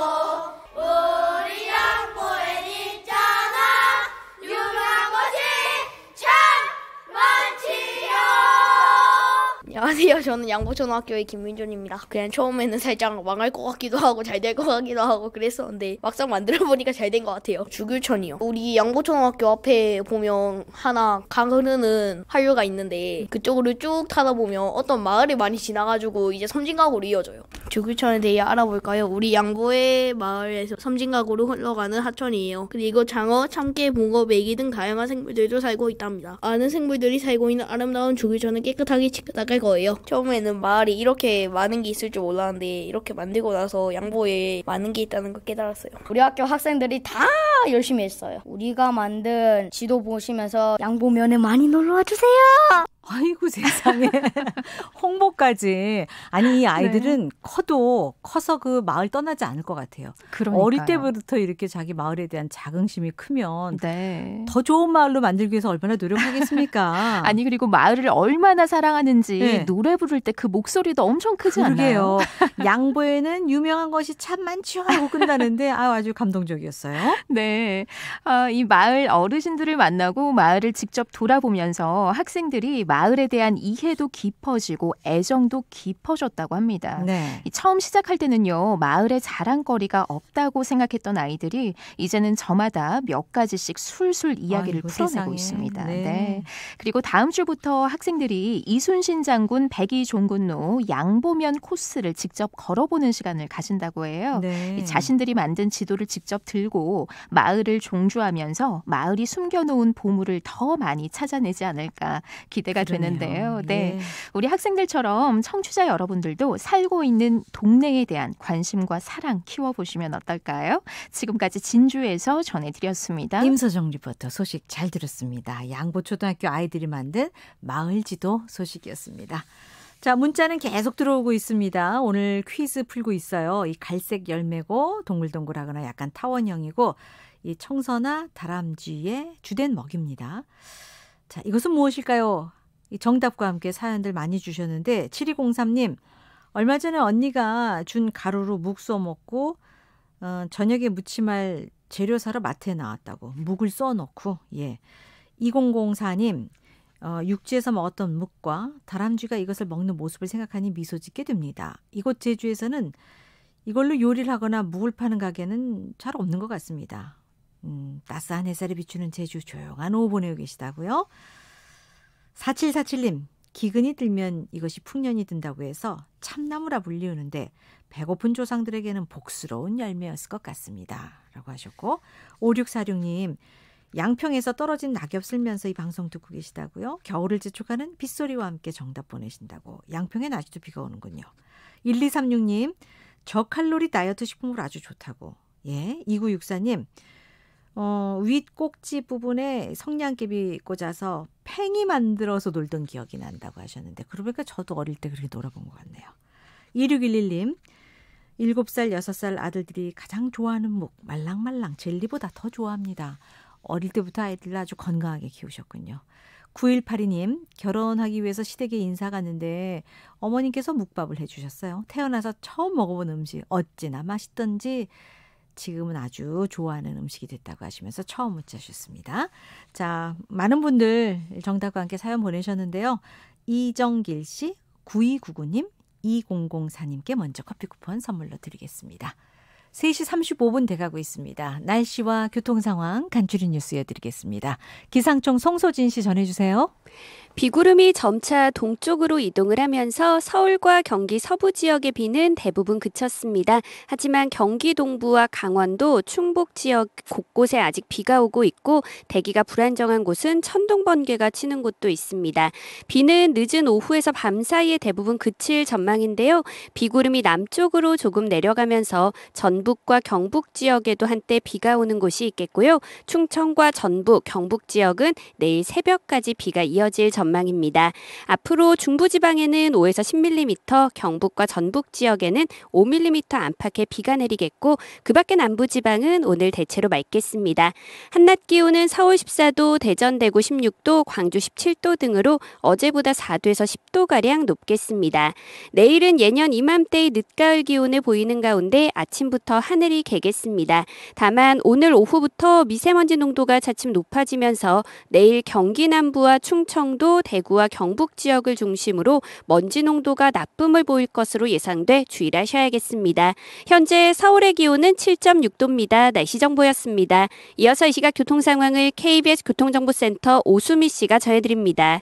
우리 양보엔 있잖아 유명한 곳이 참 많지요. 안녕하세요. 저는 양보초등학교의 김민준입니다. 그냥 처음에는 살짝 망할 것 같기도 하고 잘 될 것 같기도 하고 그랬었는데 막상 만들어보니까 잘 된 것 같아요. 주귤천이요. 우리 양보초등학교 앞에 보면 하나 강 흐르는 한류가 있는데 그쪽으로 쭉 타다 보면 어떤 마을이 많이 지나가지고 이제 섬진강으로 이어져요. 주귤천에 대해 알아볼까요? 우리 양보의 마을에서 섬진강으로 흘러가는 하천이에요. 그리고 장어, 참깨, 붕어, 메기 등 다양한 생물들도 살고 있답니다. 많은 생물들이 살고 있는 아름다운 주귤천은 깨끗하게 치끗할 거예요. 처음에는 마을이 이렇게 많은 게 있을 줄 몰랐는데 이렇게 만들고 나서 양보에 많은 게 있다는 걸 깨달았어요. 우리 학교 학생들이 다 열심히 했어요. 우리가 만든 지도 보시면서 양보면에 많이 놀러와 주세요. 아이고 세상에. 홍보까지. 아니 이 아이들은 커서 그 마을 떠나지 않을 것 같아요. 그러니까요. 어릴 때부터 이렇게 자기 마을에 대한 자긍심이 크면 네. 더 좋은 마을로 만들기 위해서 얼마나 노력하겠습니까? 아니 그리고 마을을 얼마나 사랑하는지 네. 노래 부를 때 그 목소리도 엄청 크지 그러게요. 않나요? 양보에는 유명한 것이 참 많죠 하고 끝나는데 아주 감동적이었어요. 네, 이 마을 어르신들을 만나고 마을을 직접 돌아보면서 학생들이 마을에 대한 이해도 깊어지고 애정도 깊어졌다고 합니다. 네. 처음 시작할 때는요, 마을에 자랑거리가 없다고 생각했던 아이들이 이제는 저마다 몇 가지씩 술술 이야기를 아이고, 풀어내고 세상에. 있습니다. 네. 네. 그리고 다음 주부터 학생들이 이순신 장군 백이종군로 양보면 코스를 직접 걸어보는 시간을 가진다고 해요. 네. 자신들이 만든 지도를 직접 들고 마을을 종주하면서 마을이 숨겨놓은 보물을 더 많이 찾아내지 않을까 기대가 되는데요. 네. 예. 우리 학생들처럼 청취자 여러분들도 살고 있는 동네에 대한 관심과 사랑 키워보시면 어떨까요? 지금까지 진주에서 전해드렸습니다. 임서정 리포터 소식 잘 들었습니다. 양보초등학교 아이들이 만든 마을지도 소식이었습니다. 자, 문자는 계속 들어오고 있습니다. 오늘 퀴즈 풀고 있어요. 이 갈색 열매고 동글동글하거나 약간 타원형이고 이 청서나 다람쥐의 주된 먹입니다. 자, 이것은 무엇일까요? 이 정답과 함께 사연들 많이 주셨는데 7203님, 얼마 전에 언니가 준 가루로 묵 써먹고 저녁에 무침할 재료 사러 마트에 나왔다고 묵을 써놓고 2004님, 육지에서 먹었던 묵과 다람쥐가 이것을 먹는 모습을 생각하니 미소 짓게 됩니다. 이곳 제주에서는 이걸로 요리를 하거나 묵을 파는 가게는 잘 없는 것 같습니다. 따스한 햇살이 비추는 제주 조용한 오후 보내고 계시다고요. 4747님, 기근이 들면 이것이 풍년이 든다고 해서 참나무라 불리우는데 배고픈 조상들에게는 복스러운 열매였을 것 같습니다. 라고 하셨고 5646님, 양평에서 떨어진 낙엽 쓸면서 이 방송 듣고 계시다고요. 겨울을 재촉하는 빗소리와 함께 정답 보내신다고. 양평엔 아직도 비가 오는군요. 1236님, 저칼로리 다이어트 식품으로 아주 좋다고. 2964님, 윗 꼭지 부분에 성냥개비 꽂아서 팽이 만들어서 놀던 기억이 난다고 하셨는데 그러니까 저도 어릴 때 그렇게 놀아본 것 같네요. 2611님 7살, 6살 아들들이 가장 좋아하는 묵 말랑말랑 젤리보다 더 좋아합니다. 어릴 때부터 아이들을 아주 건강하게 키우셨군요. 9182님 결혼하기 위해서 시댁에 인사 갔는데 어머님께서 묵밥을 해주셨어요. 태어나서 처음 먹어본 음식 어찌나 맛있던지 지금은 아주 좋아하는 음식이 됐다고 하시면서 처음 문자 주셨습니다. 자, 많은 분들 정답과 함께 사연 보내셨는데요. 이정길 씨, 9299님, 2004님께 먼저 커피 쿠폰 선물로 드리겠습니다. 3시 35분 돼가고 있습니다. 날씨와 교통 상황 간추린 뉴스 이어드리겠습니다. 기상청 송소진 씨 전해주세요. 비구름이 점차 동쪽으로 이동을 하면서 서울과 경기 서부 지역의 비는 대부분 그쳤습니다. 하지만 경기 동부와 강원도, 충북 지역 곳곳에 아직 비가 오고 있고 대기가 불안정한 곳은 천둥 번개가 치는 곳도 있습니다. 비는 늦은 오후에서 밤 사이에 대부분 그칠 전망인데요. 비구름이 남쪽으로 조금 내려가면서 전북과 경북 지역에도 한때 비가 오는 곳이 있겠고요. 충청과 전북, 경북 지역은 내일 새벽까지 비가 이어질 전망입니다. 앞으로 중부지방에는 5에서 10mm, 경북과 전북 지역에는 5mm 안팎의 비가 내리겠고 그 밖에 남부지방은 오늘 대체로 맑겠습니다. 한낮 기온은 서울 14도, 대전, 대구 16도, 광주 17도 등으로 어제보다 4도에서 10도가량 높겠습니다. 내일은 예년 이맘때의 늦가을 기온을 보이는 가운데 아침부터 하늘이 개겠습니다. 다만 오늘 오후부터 미세먼지 농도가 차츰 높아지면서 내일 경기 남부와 충청도, 대구와 경북 지역을 중심으로 먼지 농도가 나쁨을 보일 것으로 예상돼 주의를 하셔야겠습니다. 현재 서울의 기온은 7.6도입니다. 날씨 정보였습니다. 이어서 이 시각 교통 상황을 KBS 교통정보센터 오수미 씨가 전해드립니다.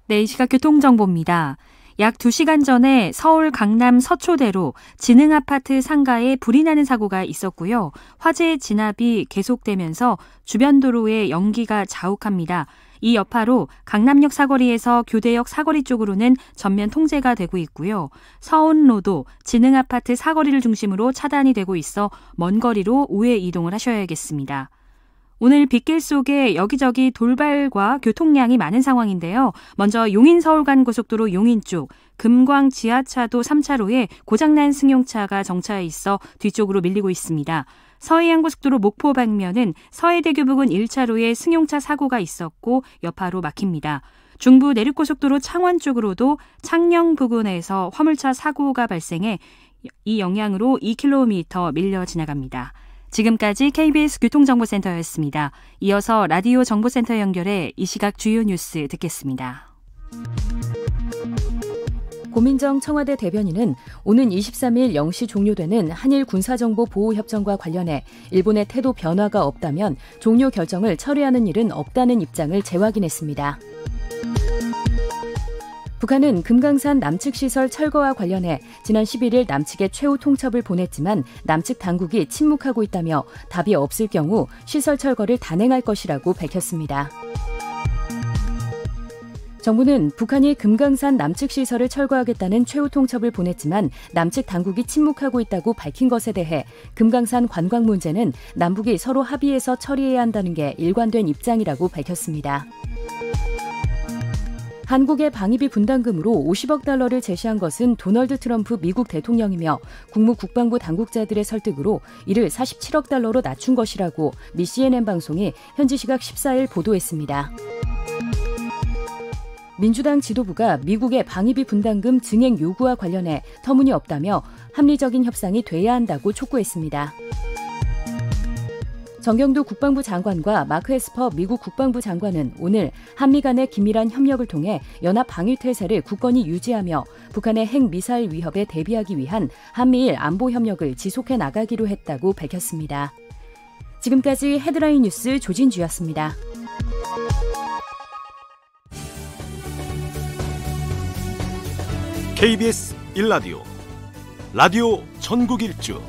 네, 이 시각 교통정보입니다. 약 2시간 전에 서울 강남 서초대로 진흥아파트 상가에 불이 나는 사고가 있었고요. 화재 진압이 계속되면서 주변 도로에 연기가 자욱합니다. 이 여파로 강남역 사거리에서 교대역 사거리 쪽으로는 전면 통제가 되고 있고요. 서운로도 진흥아파트 사거리를 중심으로 차단이 되고 있어 먼 거리로 우회 이동을 하셔야겠습니다. 오늘 빗길 속에 여기저기 돌발과 교통량이 많은 상황인데요. 먼저 용인-서울 간 고속도로 용인 쪽, 금광 지하차도 3차로에 고장난 승용차가 정차해 있어 뒤쪽으로 밀리고 있습니다. 서해안고속도로 목포 방면은 서해대교 부근 1차로에 승용차 사고가 있었고 여파로 막힙니다. 중부 내륙고속도로 창원 쪽으로도 창녕 부근에서 화물차 사고가 발생해 이 영향으로 2km 밀려 지나갑니다. 지금까지 KBS 교통정보센터였습니다. 이어서 라디오 정보센터 연결해 이 시각 주요 뉴스 듣겠습니다. 고민정 청와대 대변인은 오는 23일 0시 종료되는 한일 군사정보보호협정과 관련해 일본의 태도 변화가 없다면 종료 결정을 철회하는 일은 없다는 입장을 재확인했습니다. 북한은 금강산 남측 시설 철거와 관련해 지난 11일 남측에 최후 통첩을 보냈지만 남측 당국이 침묵하고 있다며 답이 없을 경우 시설 철거를 단행할 것이라고 밝혔습니다. 정부는 북한이 금강산 남측 시설을 철거하겠다는 최후 통첩을 보냈지만 남측 당국이 침묵하고 있다고 밝힌 것에 대해 금강산 관광 문제는 남북이 서로 합의해서 처리해야 한다는 게 일관된 입장이라고 밝혔습니다. 한국의 방위비 분담금으로 50억 달러를 제시한 것은 도널드 트럼프 미국 대통령이며 국무국방부 당국자들의 설득으로 이를 47억 달러로 낮춘 것이라고 미 CNN 방송이 현지 시각 14일 보도했습니다. 민주당 지도부가 미국의 방위비 분담금 증액 요구와 관련해 터무니없다며 합리적인 협상이 돼야 한다고 촉구했습니다. 정경두 국방부 장관과 마크 에스퍼 미국 국방부 장관은 오늘 한미 간의 긴밀한 협력을 통해 연합 방위태세를 굳건히 유지하며 북한의 핵미사일 위협에 대비하기 위한 한미일 안보 협력을 지속해 나가기로 했다고 밝혔습니다. 지금까지 헤드라인 뉴스 조진주였습니다. KBS 1라디오 라디오 전국 일주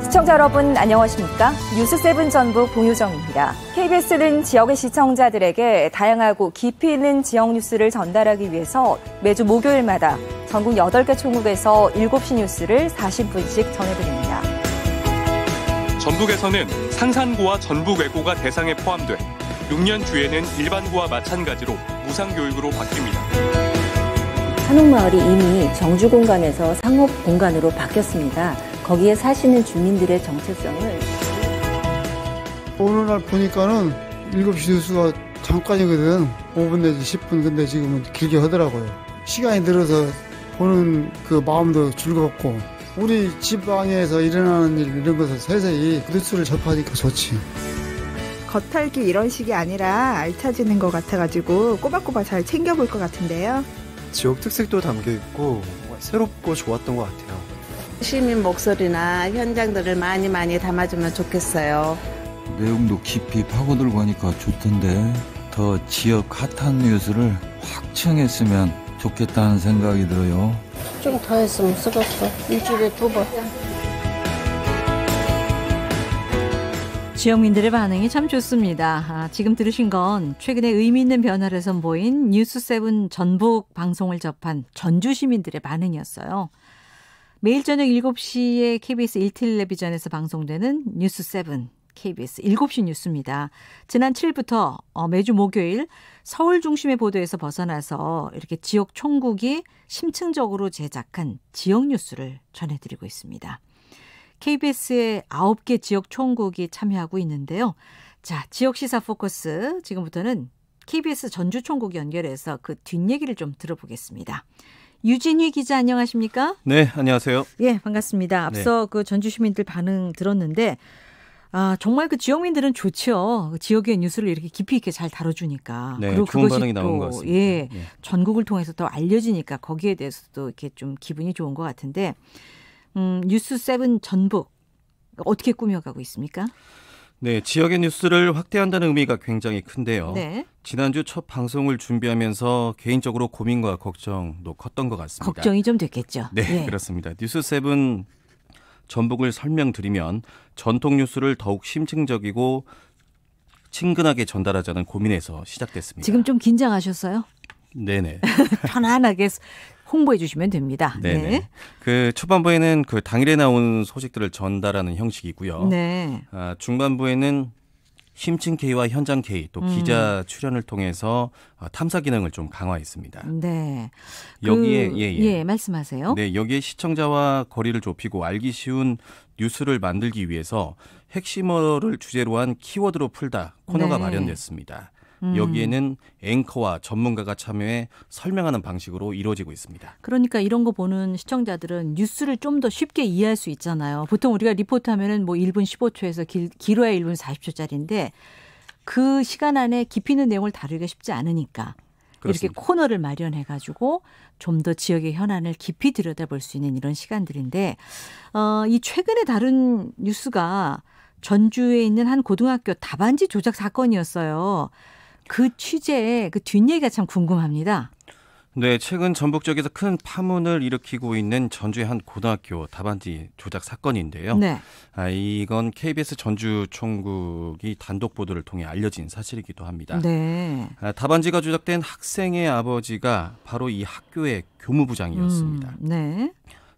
시청자 여러분 안녕하십니까? 뉴스7 전북 봉유정입니다. KBS는 지역의 시청자들에게 다양하고 깊이 있는 지역 뉴스를 전달하기 위해서 매주 목요일마다 전국 8개 총국에서 7시 뉴스를 40분씩 전해드립니다. 전북에서는 상산고와 전북외고가 대상에 포함돼 6년 뒤에는 일반고와 마찬가지로 무상교육으로 바뀝니다. 한옥마을이 이미 정주공간에서 상업공간으로 바뀌었습니다. 거기에 사시는 주민들의 정체성을 어느 날 보니까는 7시 뉴스가 잠깐이거든. 5분 내지 10분. 근데 지금은 길게 하더라고요. 시간이 늘어서 보는 그 마음도 즐겁고 우리 집안에서 일어나는 일 이런 것을 세세히 뉴스를 접하니까 좋지. 겉핥기 이런 식이 아니라 알차지는 것 같아가지고 꼬박꼬박 잘 챙겨볼 것 같은데요. 지역 특색도 담겨있고 새롭고 좋았던 것 같아요. 시민 목소리나 현장들을 많이 담아주면 좋겠어요. 내용도 깊이 파고들고 하니까 좋던데 더 지역 핫한 뉴스를 확 청했으면 좋겠다는 생각이 들어요. 좀 더 했으면 쓰겠어. 일주일에 2번. 지역민들의 반응이 참 좋습니다. 지금 들으신 건 최근에 의미 있는 변화를 선보인 뉴스7 전북 방송을 접한 전주 시민들의 반응이었어요. 매일 저녁 7시에 KBS 1텔레비전에서 방송되는 뉴스7 KBS 7시 뉴스입니다. 지난 7일부터 매주 목요일 서울 중심의 보도에서 벗어나서 이렇게 지역 총국이 심층적으로 제작한 지역 뉴스를 전해드리고 있습니다. KBS의 9개 지역 총국이 참여하고 있는데요. 자, 지역 시사 포커스 지금부터는 KBS 전주 총국 연결해서 그 뒷얘기를 좀 들어보겠습니다. 유진희 기자 안녕하십니까? 네, 안녕하세요. 예, 반갑습니다. 앞서 그 전주 시민들 반응 들었는데 정말 그 지역민들은 좋죠. 그 지역의 뉴스를 이렇게 깊이 있게 잘 다뤄주니까. 네, 그리고 좋은 그것이 반응이 나온 것 같습니다. 예, 전국을 통해서 더 알려지니까 거기에 대해서도 이렇게 좀 기분이 좋은 것 같은데 뉴스7 전북 어떻게 꾸며가고 있습니까? 네, 지역의 뉴스를 확대한다는 의미가 굉장히 큰데요. 네. 지난주 첫 방송을 준비하면서 개인적으로 고민과 걱정도 컸던 것 같습니다. 걱정이 좀 됐겠죠. 네, 예. 그렇습니다. 뉴스7 전북을 설명드리면 전통 뉴스를 더욱 심층적이고 친근하게 전달하자는 고민에서 시작됐습니다. 지금 좀 긴장하셨어요? 네네. 편안하게 홍보해 주시면 됩니다. 네네. 네. 그 초반부에는 그 당일에 나온 소식들을 전달하는 형식이고요. 네. 중반부에는 심층 K와 현장 K 또 기자 출연을 통해서 탐사 기능을 좀 강화했습니다. 네. 여기에 예, 말씀하세요. 네, 여기에 시청자와 거리를 좁히고 알기 쉬운 뉴스를 만들기 위해서 핵심어를 주제로 한 키워드로 풀다 코너가 네. 마련됐습니다. 여기에는 앵커와 전문가가 참여해 설명하는 방식으로 이루어지고 있습니다. 그러니까 이런 거 보는 시청자들은 뉴스를 좀 더 쉽게 이해할 수 있잖아요. 보통 우리가 리포트 하면은 뭐 1분 15초에서 길어야 1분 40초짜리인데 그 시간 안에 깊이 있는 내용을 다루기가 쉽지 않으니까 그렇습니다. 이렇게 코너를 마련해가지고 좀 더 지역의 현안을 깊이 들여다볼 수 있는 이런 시간들인데 이 최근에 다룬 뉴스가 전주에 있는 한 고등학교 답안지 조작 사건이었어요. 그 취재, 그 뒷얘기가 참 궁금합니다. 네, 최근 전북 지역에서 큰 파문을 일으키고 있는 전주의 한 고등학교 답안지 조작 사건인데요. 네. 이건 KBS 전주 총국이 단독 보도를 통해 알려진 사실이기도 합니다. 네. 답안지가 조작된 학생의 아버지가 바로 이 학교의 교무부장이었습니다. 네.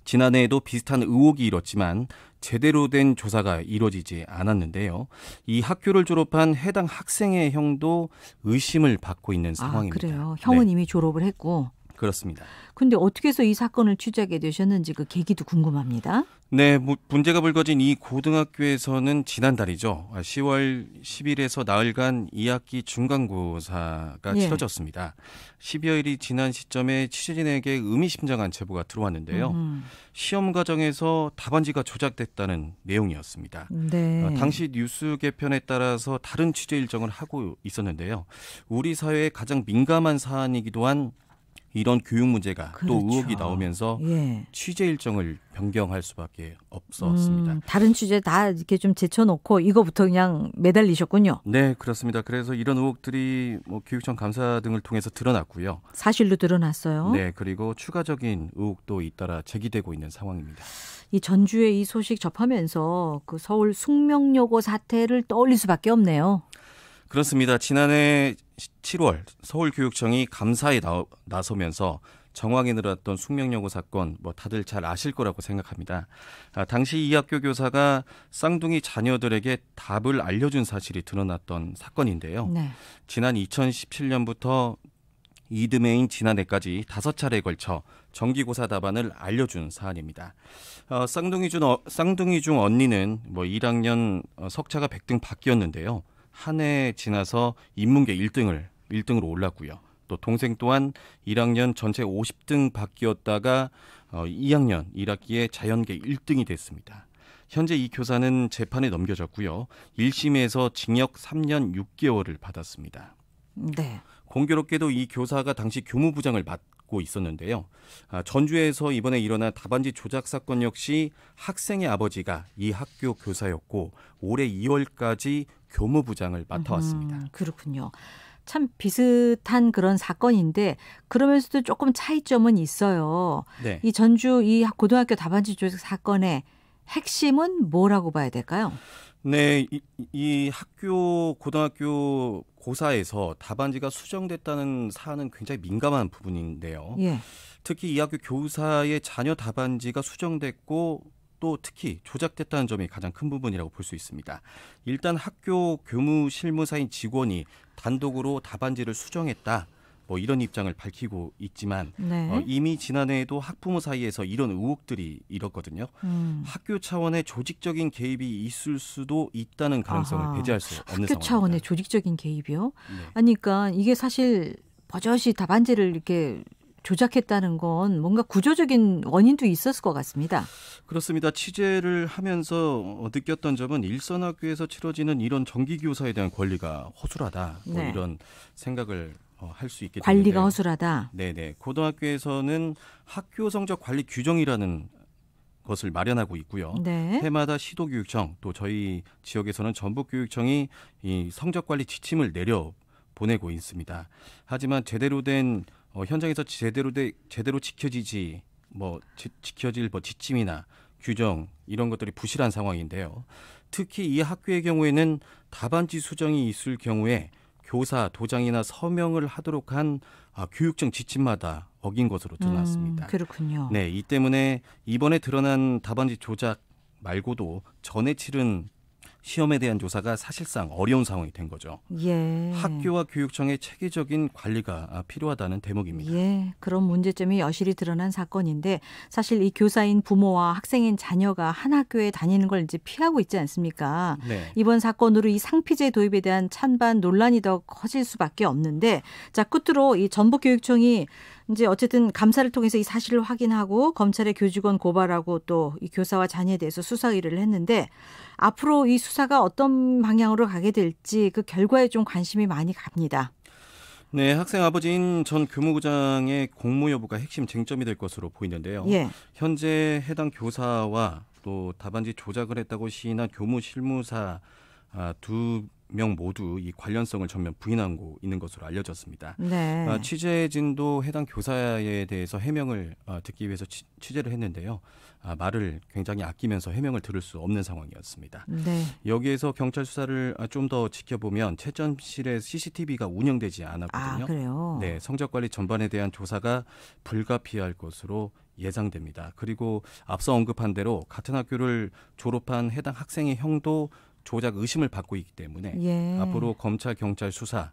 지난해에도 비슷한 의혹이 일었지만 제대로 된 조사가 이루어지지 않았는데요. 이 학교를 졸업한 해당 학생의 형도 의심을 받고 있는 상황입니다. 그래요. 형은 네. 이미 졸업을 했고. 그렇습니다. 근데 어떻게 해서 이 사건을 취재하게 되셨는지 그 계기도 궁금합니다. 네, 문제가 불거진 이 고등학교에서는 지난달이죠. 10월 10일에서 나흘간 2학기 중간고사가 치러졌습니다. 10여일이 지난 시점에 취재진에게 의미심장한 제보가 들어왔는데요. 시험 과정에서 답안지가 조작됐다는 내용이었습니다. 네. 당시 뉴스 개편에 따라서 다른 취재 일정을 하고 있었는데요. 우리 사회의 가장 민감한 사안이기도 한 이런 교육 문제가 그렇죠. 또 의혹이 나오면서 취재 일정을 변경할 수밖에 없었습니다. 다른 취재 다 이렇게 좀 제쳐놓고 이거부터 그냥 매달리셨군요. 네, 그렇습니다. 그래서 이런 의혹들이 교육청 감사 등을 통해서 드러났고요. 사실로 드러났어요. 네, 그리고 추가적인 의혹도 잇따라 제기되고 있는 상황입니다. 이 전주의 이 소식 접하면서 그 서울 숙명여고 사태를 떠올릴 수밖에 없네요. 그렇습니다. 지난해 7월 서울교육청이 감사에 나서면서 정황이 늘었던 숙명여고 사건 뭐 다들 잘 아실 거라고 생각합니다. 당시 이 학교 교사가 쌍둥이 자녀들에게 답을 알려준 사실이 드러났던 사건인데요. 네. 지난 2017년부터 이듬해인 지난해까지 5차례에 걸쳐 정기고사 답안을 알려준 사안입니다. 쌍둥이 중 언니는 뭐 1학년 석차가 100등 밖이었는데요. 한 해 지나서 인문계 1등으로 올랐고요. 또 동생 또한 1학년 전체 50등 밖이었다가 2학년 1학기에 자연계 1등이 됐습니다. 현재 이 교사는 재판에 넘겨졌고요. 1심에서 징역 3년 6개월을 받았습니다. 네. 공교롭게도 이 교사가 당시 교무부장을 맡고 있었는데요. 전주에서 이번에 일어난 답안지 조작 사건 역시 학생의 아버지가 이 학교 교사였고 올해 2월까지 교무부장을 맡아왔습니다. 그렇군요. 참 비슷한 그런 사건인데 그러면서도 조금 차이점은 있어요. 네. 이 전주 이 고등학교 답안지 조작 사건의 핵심은 뭐라고 봐야 될까요? 네, 이 고등학교 고사에서 답안지가 수정됐다는 사안은 굉장히 민감한 부분인데요. 예. 특히 이 학교 교사의 자녀 답안지가 수정됐고 또 특히 조작됐다는 점이 가장 큰 부분이라고 볼 수 있습니다. 일단 학교 교무실무사인 직원이 단독으로 답안지를 수정했다. 뭐 이런 입장을 밝히고 있지만 네. 이미 지난해에도 학부모 사이에서 이런 의혹들이 일었거든요. 학교 차원의 조직적인 개입이 있을 수도 있다는 가능성을 배제할 수 없는 상황입니다. 학교 차원의 조직적인 개입이요? 네. 아니, 그러니까 이게 사실 버젓이 답안지를 이렇게 조작했다는 건 뭔가 구조적인 원인도 있었을 것 같습니다. 그렇습니다. 취재를 하면서 느꼈던 점은 일선학교에서 치러지는 이런 정기교사에 대한 권리가 허술하다. 뭐 네. 이런 생각을 할 수 있게 되는데요. 관리가 허술하다. 네네. 고등학교에서는 학교 성적 관리 규정이라는 것을 마련하고 있고요. 네. 해마다 시도교육청 또 저희 지역에서는 전북교육청이 이 성적 관리 지침을 내려 보내고 있습니다. 하지만 제대로 된 현장에서 제대로 지켜질 지침이나 규정 이런 것들이 부실한 상황인데요. 특히 이 학교의 경우에는 답안지 수정이 있을 경우에 교사, 도장이나 서명을 하도록 한 교육청 지침마다 어긴 것으로 드러났습니다. 그렇군요. 네, 이 때문에 이번에 드러난 답안지 조작 말고도 전에 치른 시험에 대한 조사가 사실상 어려운 상황이 된 거죠. 예. 학교와 교육청의 체계적인 관리가 필요하다는 대목입니다. 예, 그런 문제점이 여실히 드러난 사건인데 사실 이 교사인 부모와 학생인 자녀가 한 학교에 다니는 걸 이제 피하고 있지 않습니까? 네. 이번 사건으로 이 상피제 도입에 대한 찬반 논란이 더 커질 수밖에 없는데 자, 끝으로 이 전북교육청이 이제 어쨌든 감사를 통해서 이 사실을 확인하고 검찰에 교직원 고발하고 또 이 교사와 자녀에 대해서 수사 의뢰를 했는데 앞으로 이 수사가 어떤 방향으로 가게 될지 그 결과에 좀 관심이 많이 갑니다. 네, 학생 아버지인 전 교무부장의 공모 여부가 핵심 쟁점이 될 것으로 보이는데요. 예. 현재 해당 교사와 또 답안지 조작을 했다고 시인한 교무실무사 2명 모두 이 관련성을 전면 부인하고 있는 것으로 알려졌습니다. 네. 취재진도 해당 교사에 대해서 해명을 듣기 위해서 취재를 했는데요. 말을 굉장히 아끼면서 해명을 들을 수 없는 상황이었습니다. 네. 여기에서 경찰 수사를 좀 더 지켜보면 최전실에 CCTV가 운영되지 않았거든요. 그래요? 네, 성적관리 전반에 대한 조사가 불가피할 것으로 예상됩니다. 그리고 앞서 언급한 대로 같은 학교를 졸업한 해당 학생의 형도 조작 의심을 받고 있기 때문에 예. 앞으로 검찰, 경찰 수사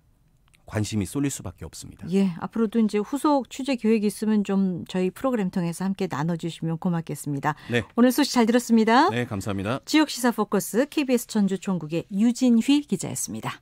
관심이 쏠릴 수밖에 없습니다. 예, 앞으로도 이제 후속 취재 계획이 있으면 좀 저희 프로그램 통해서 함께 나눠주시면 고맙겠습니다. 네. 오늘 소식 잘 들었습니다. 네, 감사합니다. 지역 시사 포커스 KBS 전주 총국의 유진휘 기자였습니다.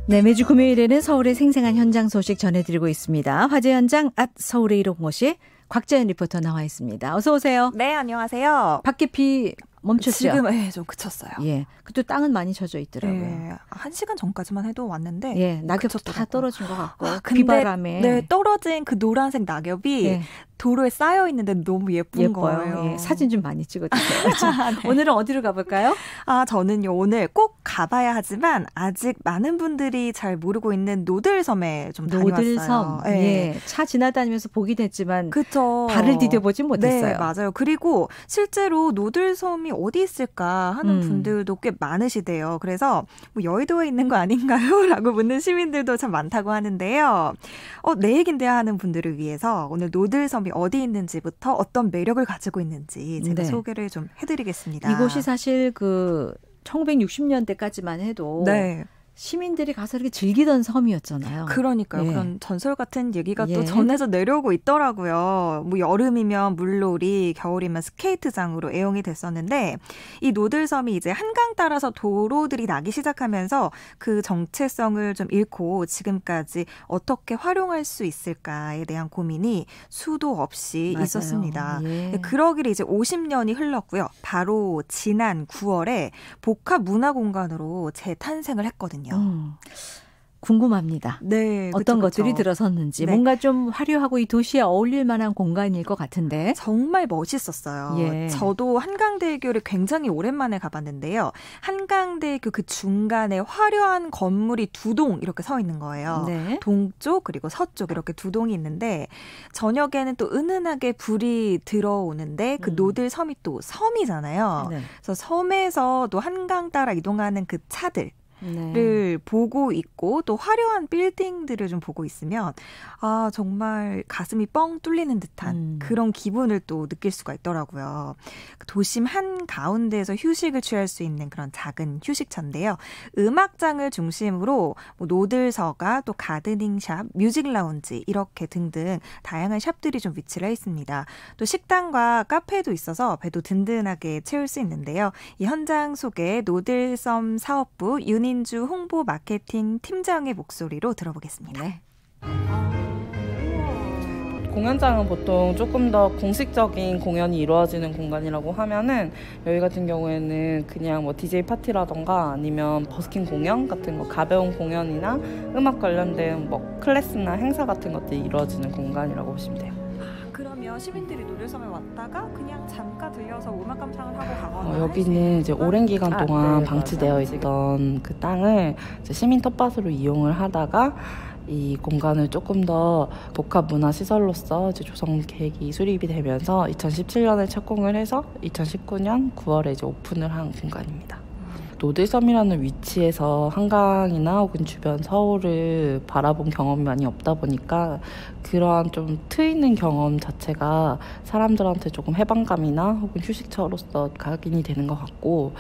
네, 매주 금요일에는 서울의 생생한 현장 소식 전해드리고 있습니다. 화재 현장 서울의 이동고시 곽재현 리포터 나와 있습니다. 어서 오세요. 네, 안녕하세요. 밖에 비 멈췄죠? 지금 좀 그쳤어요. 예, 그또 땅은 많이 젖어 있더라고요. 네, 1시간 전까지만 해도 왔는데 예, 낙엽도 다 떨어진 것 같고 근데, 비바람에 네, 떨어진 그 노란색 낙엽이 도로에 쌓여 있는데 너무 예쁜 거예요. 예, 사진 좀 많이 찍어주세요. 네. 오늘은 어디로 가볼까요? 저는요 오늘 꼭 가봐야 하지만 아직 많은 분들이 잘 모르고 있는 노들섬에 좀 다녀왔어요. 노들섬. 네. 예, 차 지나다니면서 보긴 했지만 그쵸. 발을 디뎌보진 못했어요. 네, 맞아요. 그리고 실제로 노들섬이 어디 있을까 하는 분들도 꽤 많으시대요. 그래서 뭐 여의도에 있는 거 아닌가요? 라고 묻는 시민들도 참 많다고 하는데요. 내 얘긴데요 하는 분들을 위해서 오늘 노들섬이 어디 있는지부터 어떤 매력을 가지고 있는지 제가 네. 소개를 좀 해드리겠습니다. 이곳이 사실 1960년대까지만 해도 네. 시민들이 가서 이렇게 즐기던 섬이었잖아요. 그러니까요. 예. 그런 전설 같은 얘기가 예. 또 전해져 내려오고 있더라고요. 뭐 여름이면 물놀이, 겨울이면 스케이트장으로 애용이 됐었는데 이 노들섬이 이제 한강 따라서 도로들이 나기 시작하면서 그 정체성을 좀 잃고 지금까지 어떻게 활용할 수 있을까에 대한 고민이 수도 없이 맞아요. 있었습니다. 예. 그러기를 이제 50년이 흘렀고요. 바로 지난 9월에 복합문화공간으로 재탄생을 했거든요. 궁금합니다. 네, 어떤 그쵸. 것들이 들어섰는지 네. 뭔가 좀 화려하고 이 도시에 어울릴 만한 공간일 것 같은데 정말 멋있었어요. 예. 저도 한강대교를 굉장히 오랜만에 가봤는데요. 한강대교 그 중간에 화려한 건물이 두 동 이렇게 서 있는 거예요. 네. 동쪽 그리고 서쪽 이렇게 두 동이 있는데 저녁에는 또 은은하게 불이 들어오는데 그 노들섬이 또 섬이잖아요. 네. 그래서 섬에서 또 한강 따라 이동하는 그 차들 네. 를 보고 있고 또 화려한 빌딩들을 좀 보고 있으면 정말 가슴이 뻥 뚫리는 듯한 그런 기분을 또 느낄 수가 있더라고요. 도심 한가운데에서 휴식을 취할 수 있는 그런 작은 휴식처인데요. 음악장을 중심으로 뭐 노들서가 또 가드닝샵, 뮤직라운지 이렇게 등등 다양한 샵들이 좀 위치를 해 있습니다. 또 식당과 카페도 있어서 배도 든든하게 채울 수 있는데요. 이 현장 소개 노들섬 사업부 윤인주 홍보 마케팅 팀장의 목소리로 들어보겠습니다. 네. 공연장은 보통 조금 더 공식적인 공연이 이루어지는 공간이라고 하면은 여기 같은 경우에는 그냥 뭐 DJ 파티라던가 아니면 버스킹 공연 같은 거 가벼운 공연이나 음악 관련된 뭐 클래스나 행사 같은 것들이 이루어지는 공간이라고 보시면 돼요. 그러면 시민들이 노들섬에 왔다가 그냥 잠깐 들려서 음악 감상을 하고 가거나 여기는 이제 오랜 기간 동안 네, 방치되어 맞아요. 있던 그 땅을 이제 시민 텃밭으로 이용을 하다가 이 공간을 조금 더 복합문화시설로서 이제 조성 계획이 수립이 되면서 2017년에 착공을 해서 2019년 9월에 이제 오픈을 한 공간입니다. 노들섬이라는 위치에서 한강이나 혹은 주변 서울을 바라본 경험이 많이 없다 보니까 그러한 좀 트이는 경험 자체가 사람들한테 조금 해방감이나 혹은 휴식처로서 각인이 되는 것 같고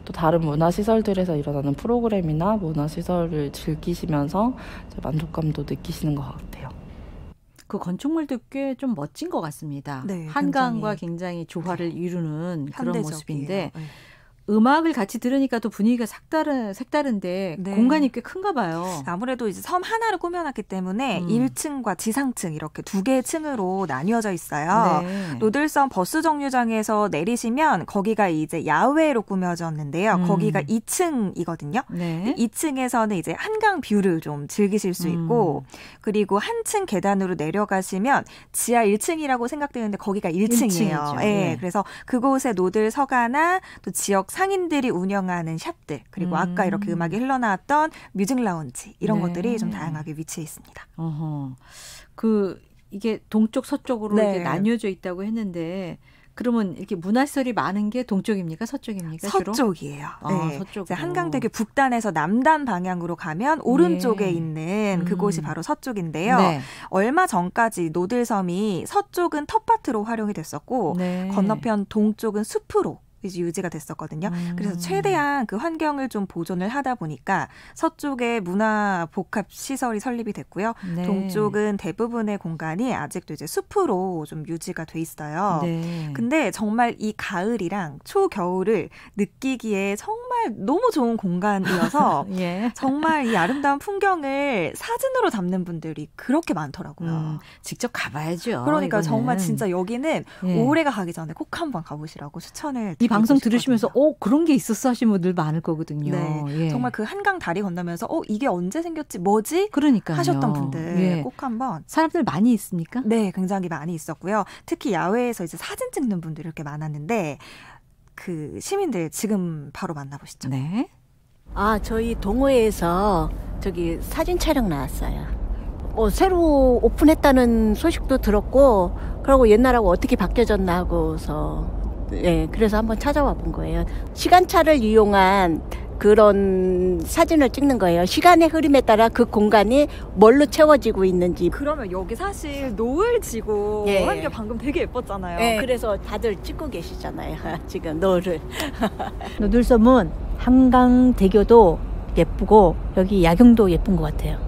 또 다른 문화시설들에서 일어나는 프로그램이나 문화시설을 즐기시면서 만족감도 느끼시는 것 같아요. 그 건축물도 꽤 좀 멋진 것 같습니다. 네, 한강과 굉장히 조화를 이루는 그런 현대적이에요. 모습인데 네. 음악을 같이 들으니까 또 분위기가 색다른데 네. 공간이 꽤 큰가 봐요. 아무래도 이제 섬 하나를 꾸며놨기 때문에 1층과 지상층 이렇게 두 개의 층으로 나뉘어져 있어요. 네. 노들섬 버스 정류장에서 내리시면 거기가 이제 야외로 꾸며졌는데요. 거기가 2층이거든요. 네. 2층에서는 이제 한강 뷰를 좀 즐기실 수 있고 그리고 한층 계단으로 내려가시면 지하 1층이라고 생각되는데 거기가 1층이에요. 1층이죠. 예, 네. 그래서 그곳에 노들서가나 또 지역 상인들이 운영하는 샵들 그리고 아까 이렇게 음악이 흘러나왔던 뮤직 라운지 이런 네. 것들이 좀 다양하게 위치해 있습니다. 어허. 이게 동쪽 서쪽으로 네. 이렇게 나뉘어져 있다고 했는데 그러면 이렇게 문화시설이 많은 게 동쪽입니까? 서쪽입니까? 주로? 서쪽이에요. 네. 서쪽으로. 이제 한강대교 북단에서 남단 방향으로 가면 오른쪽에 네. 있는 그곳이 바로 서쪽인데요. 네. 얼마 전까지 노들섬이 서쪽은 텃밭으로 활용이 됐었고 네. 건너편 동쪽은 숲으로 이제 유지가 됐었거든요. 그래서 최대한 그 환경을 좀 보존을 하다 보니까 서쪽에 문화 복합 시설이 설립이 됐고요. 네. 동쪽은 대부분의 공간이 아직도 이제 숲으로 좀 유지가 돼 있어요. 네. 근데 정말 이 가을이랑 초겨울을 느끼기에 정말 정말 너무 좋은 공간이어서 예. 정말 이 아름다운 풍경을 사진으로 담는 분들이 그렇게 많더라고요. 직접 가봐야죠. 그러니까 이거는. 정말 진짜 여기는 예. 올해가 가기 전에 꼭 한번 가보시라고 추천을 이 방송 싶거든요. 들으시면서 그런 게 있었어 하시는 분들 많을 거거든요. 네, 예. 정말 그 한강 다리 건너면서 이게 언제 생겼지 뭐지? 그러니까요. 하셨던 분들 예. 꼭 한번. 사람들 많이 있습니까? 네, 굉장히 많이 있었고요. 특히 야외에서 이제 사진 찍는 분들이 이렇게 많았는데 그 시민들 지금 바로 만나보시죠. 네. 저희 동호회에서 저기 사진 촬영 나왔어요. 새로 오픈했다는 소식도 들었고, 그리고 옛날하고 어떻게 바뀌어졌나 하고서, 그래서 한번 찾아와 본 거예요. 시간차를 이용한 그런 사진을 찍는 거예요. 시간의 흐름에 따라 그 공간이 뭘로 채워지고 있는지. 그러면 여기 사실 노을 지고 한 게 방금 되게 예뻤잖아요. 네, 그래서 다들 찍고 계시잖아요. 지금 노을을. 노들섬은 한강대교도 예쁘고 여기 야경도 예쁜 것 같아요.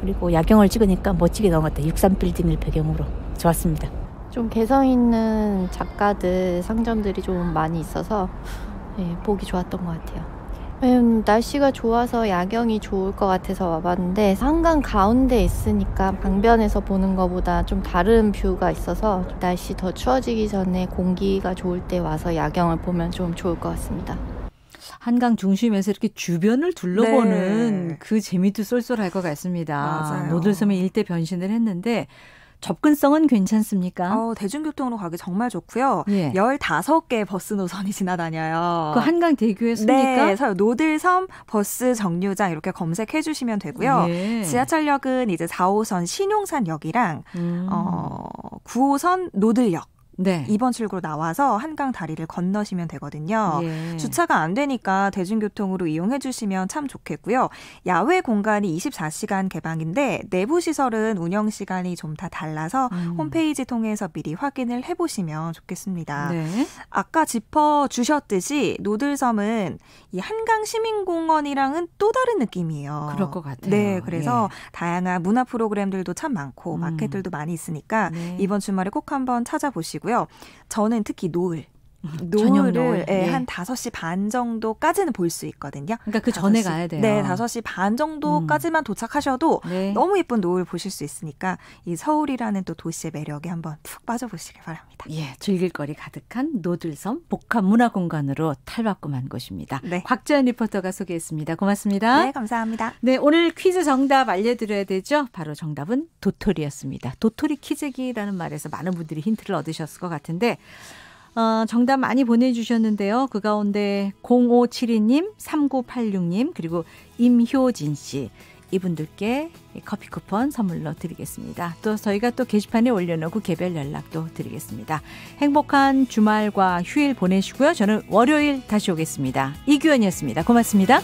그리고 야경을 찍으니까 멋지게 나온 것 같아요. 63빌딩을 배경으로. 좋았습니다. 좀 개성 있는 작가들, 상점들이 좀 많이 있어서 보기 좋았던 것 같아요. 날씨가 좋아서 야경이 좋을 것 같아서 와봤는데 한강 가운데 있으니까 강변에서 보는 것보다 좀 다른 뷰가 있어서 날씨 더 추워지기 전에 공기가 좋을 때 와서 야경을 보면 좀 좋을 것 같습니다. 한강 중심에서 이렇게 주변을 둘러보는 그 재미도 쏠쏠할 것 같습니다. 맞아요. 노들섬에 일대 변신을 했는데 접근성은 괜찮습니까? 대중교통으로 가기 정말 좋고요. 예. 15개 버스 노선이 지나다녀요. 그 한강대교에 씁니까? 네, 노들섬 버스 정류장 이렇게 검색해 주시면 되고요. 예. 지하철역은 이제 4호선 신용산역이랑 9호선 노들역. 네. 2번 출구로 나와서 한강 다리를 건너시면 되거든요. 예. 주차가 안 되니까 대중교통으로 이용해 주시면 참 좋겠고요. 야외 공간이 24시간 개방인데 내부 시설은 운영 시간이 좀 다 달라서 홈페이지 통해서 미리 확인을 해보시면 좋겠습니다. 네. 아까 짚어주셨듯이 노들섬은 이 한강 시민공원이랑은 또 다른 느낌이에요. 그럴 것 같아요. 네, 그래서 다양한 문화 프로그램들도 참 많고 마켓들도 많이 있으니까 이번 주말에 꼭 한번 찾아보시고 저는 특히 노을을 한 5시 반 정도까지는 볼 수 있거든요. 그러니까 그 전에 가야 돼요. 네, 5시 반 정도까지만 도착하셔도 너무 예쁜 노을 보실 수 있으니까 이 서울이라는 또 도시의 매력에 한번 푹 빠져보시길 바랍니다. 예, 즐길 거리 가득한 노들섬 복합문화공간으로 탈바꿈한 곳입니다. 네. 곽지연 리포터가 소개했습니다. 고맙습니다. 네, 감사합니다. 네, 오늘 퀴즈 정답 알려드려야 되죠. 바로 정답은 도토리였습니다. 도토리 키재기라는 말에서 많은 분들이 힌트를 얻으셨을 것 같은데 정답 많이 보내주셨는데요. 그 가운데 0572님, 3986님, 그리고 임효진 씨. 이분들께 커피 쿠폰 선물로 드리겠습니다. 또 저희가 또 게시판에 올려놓고 개별 연락도 드리겠습니다. 행복한 주말과 휴일 보내시고요. 저는 월요일 다시 오겠습니다. 이규현이었습니다. 고맙습니다.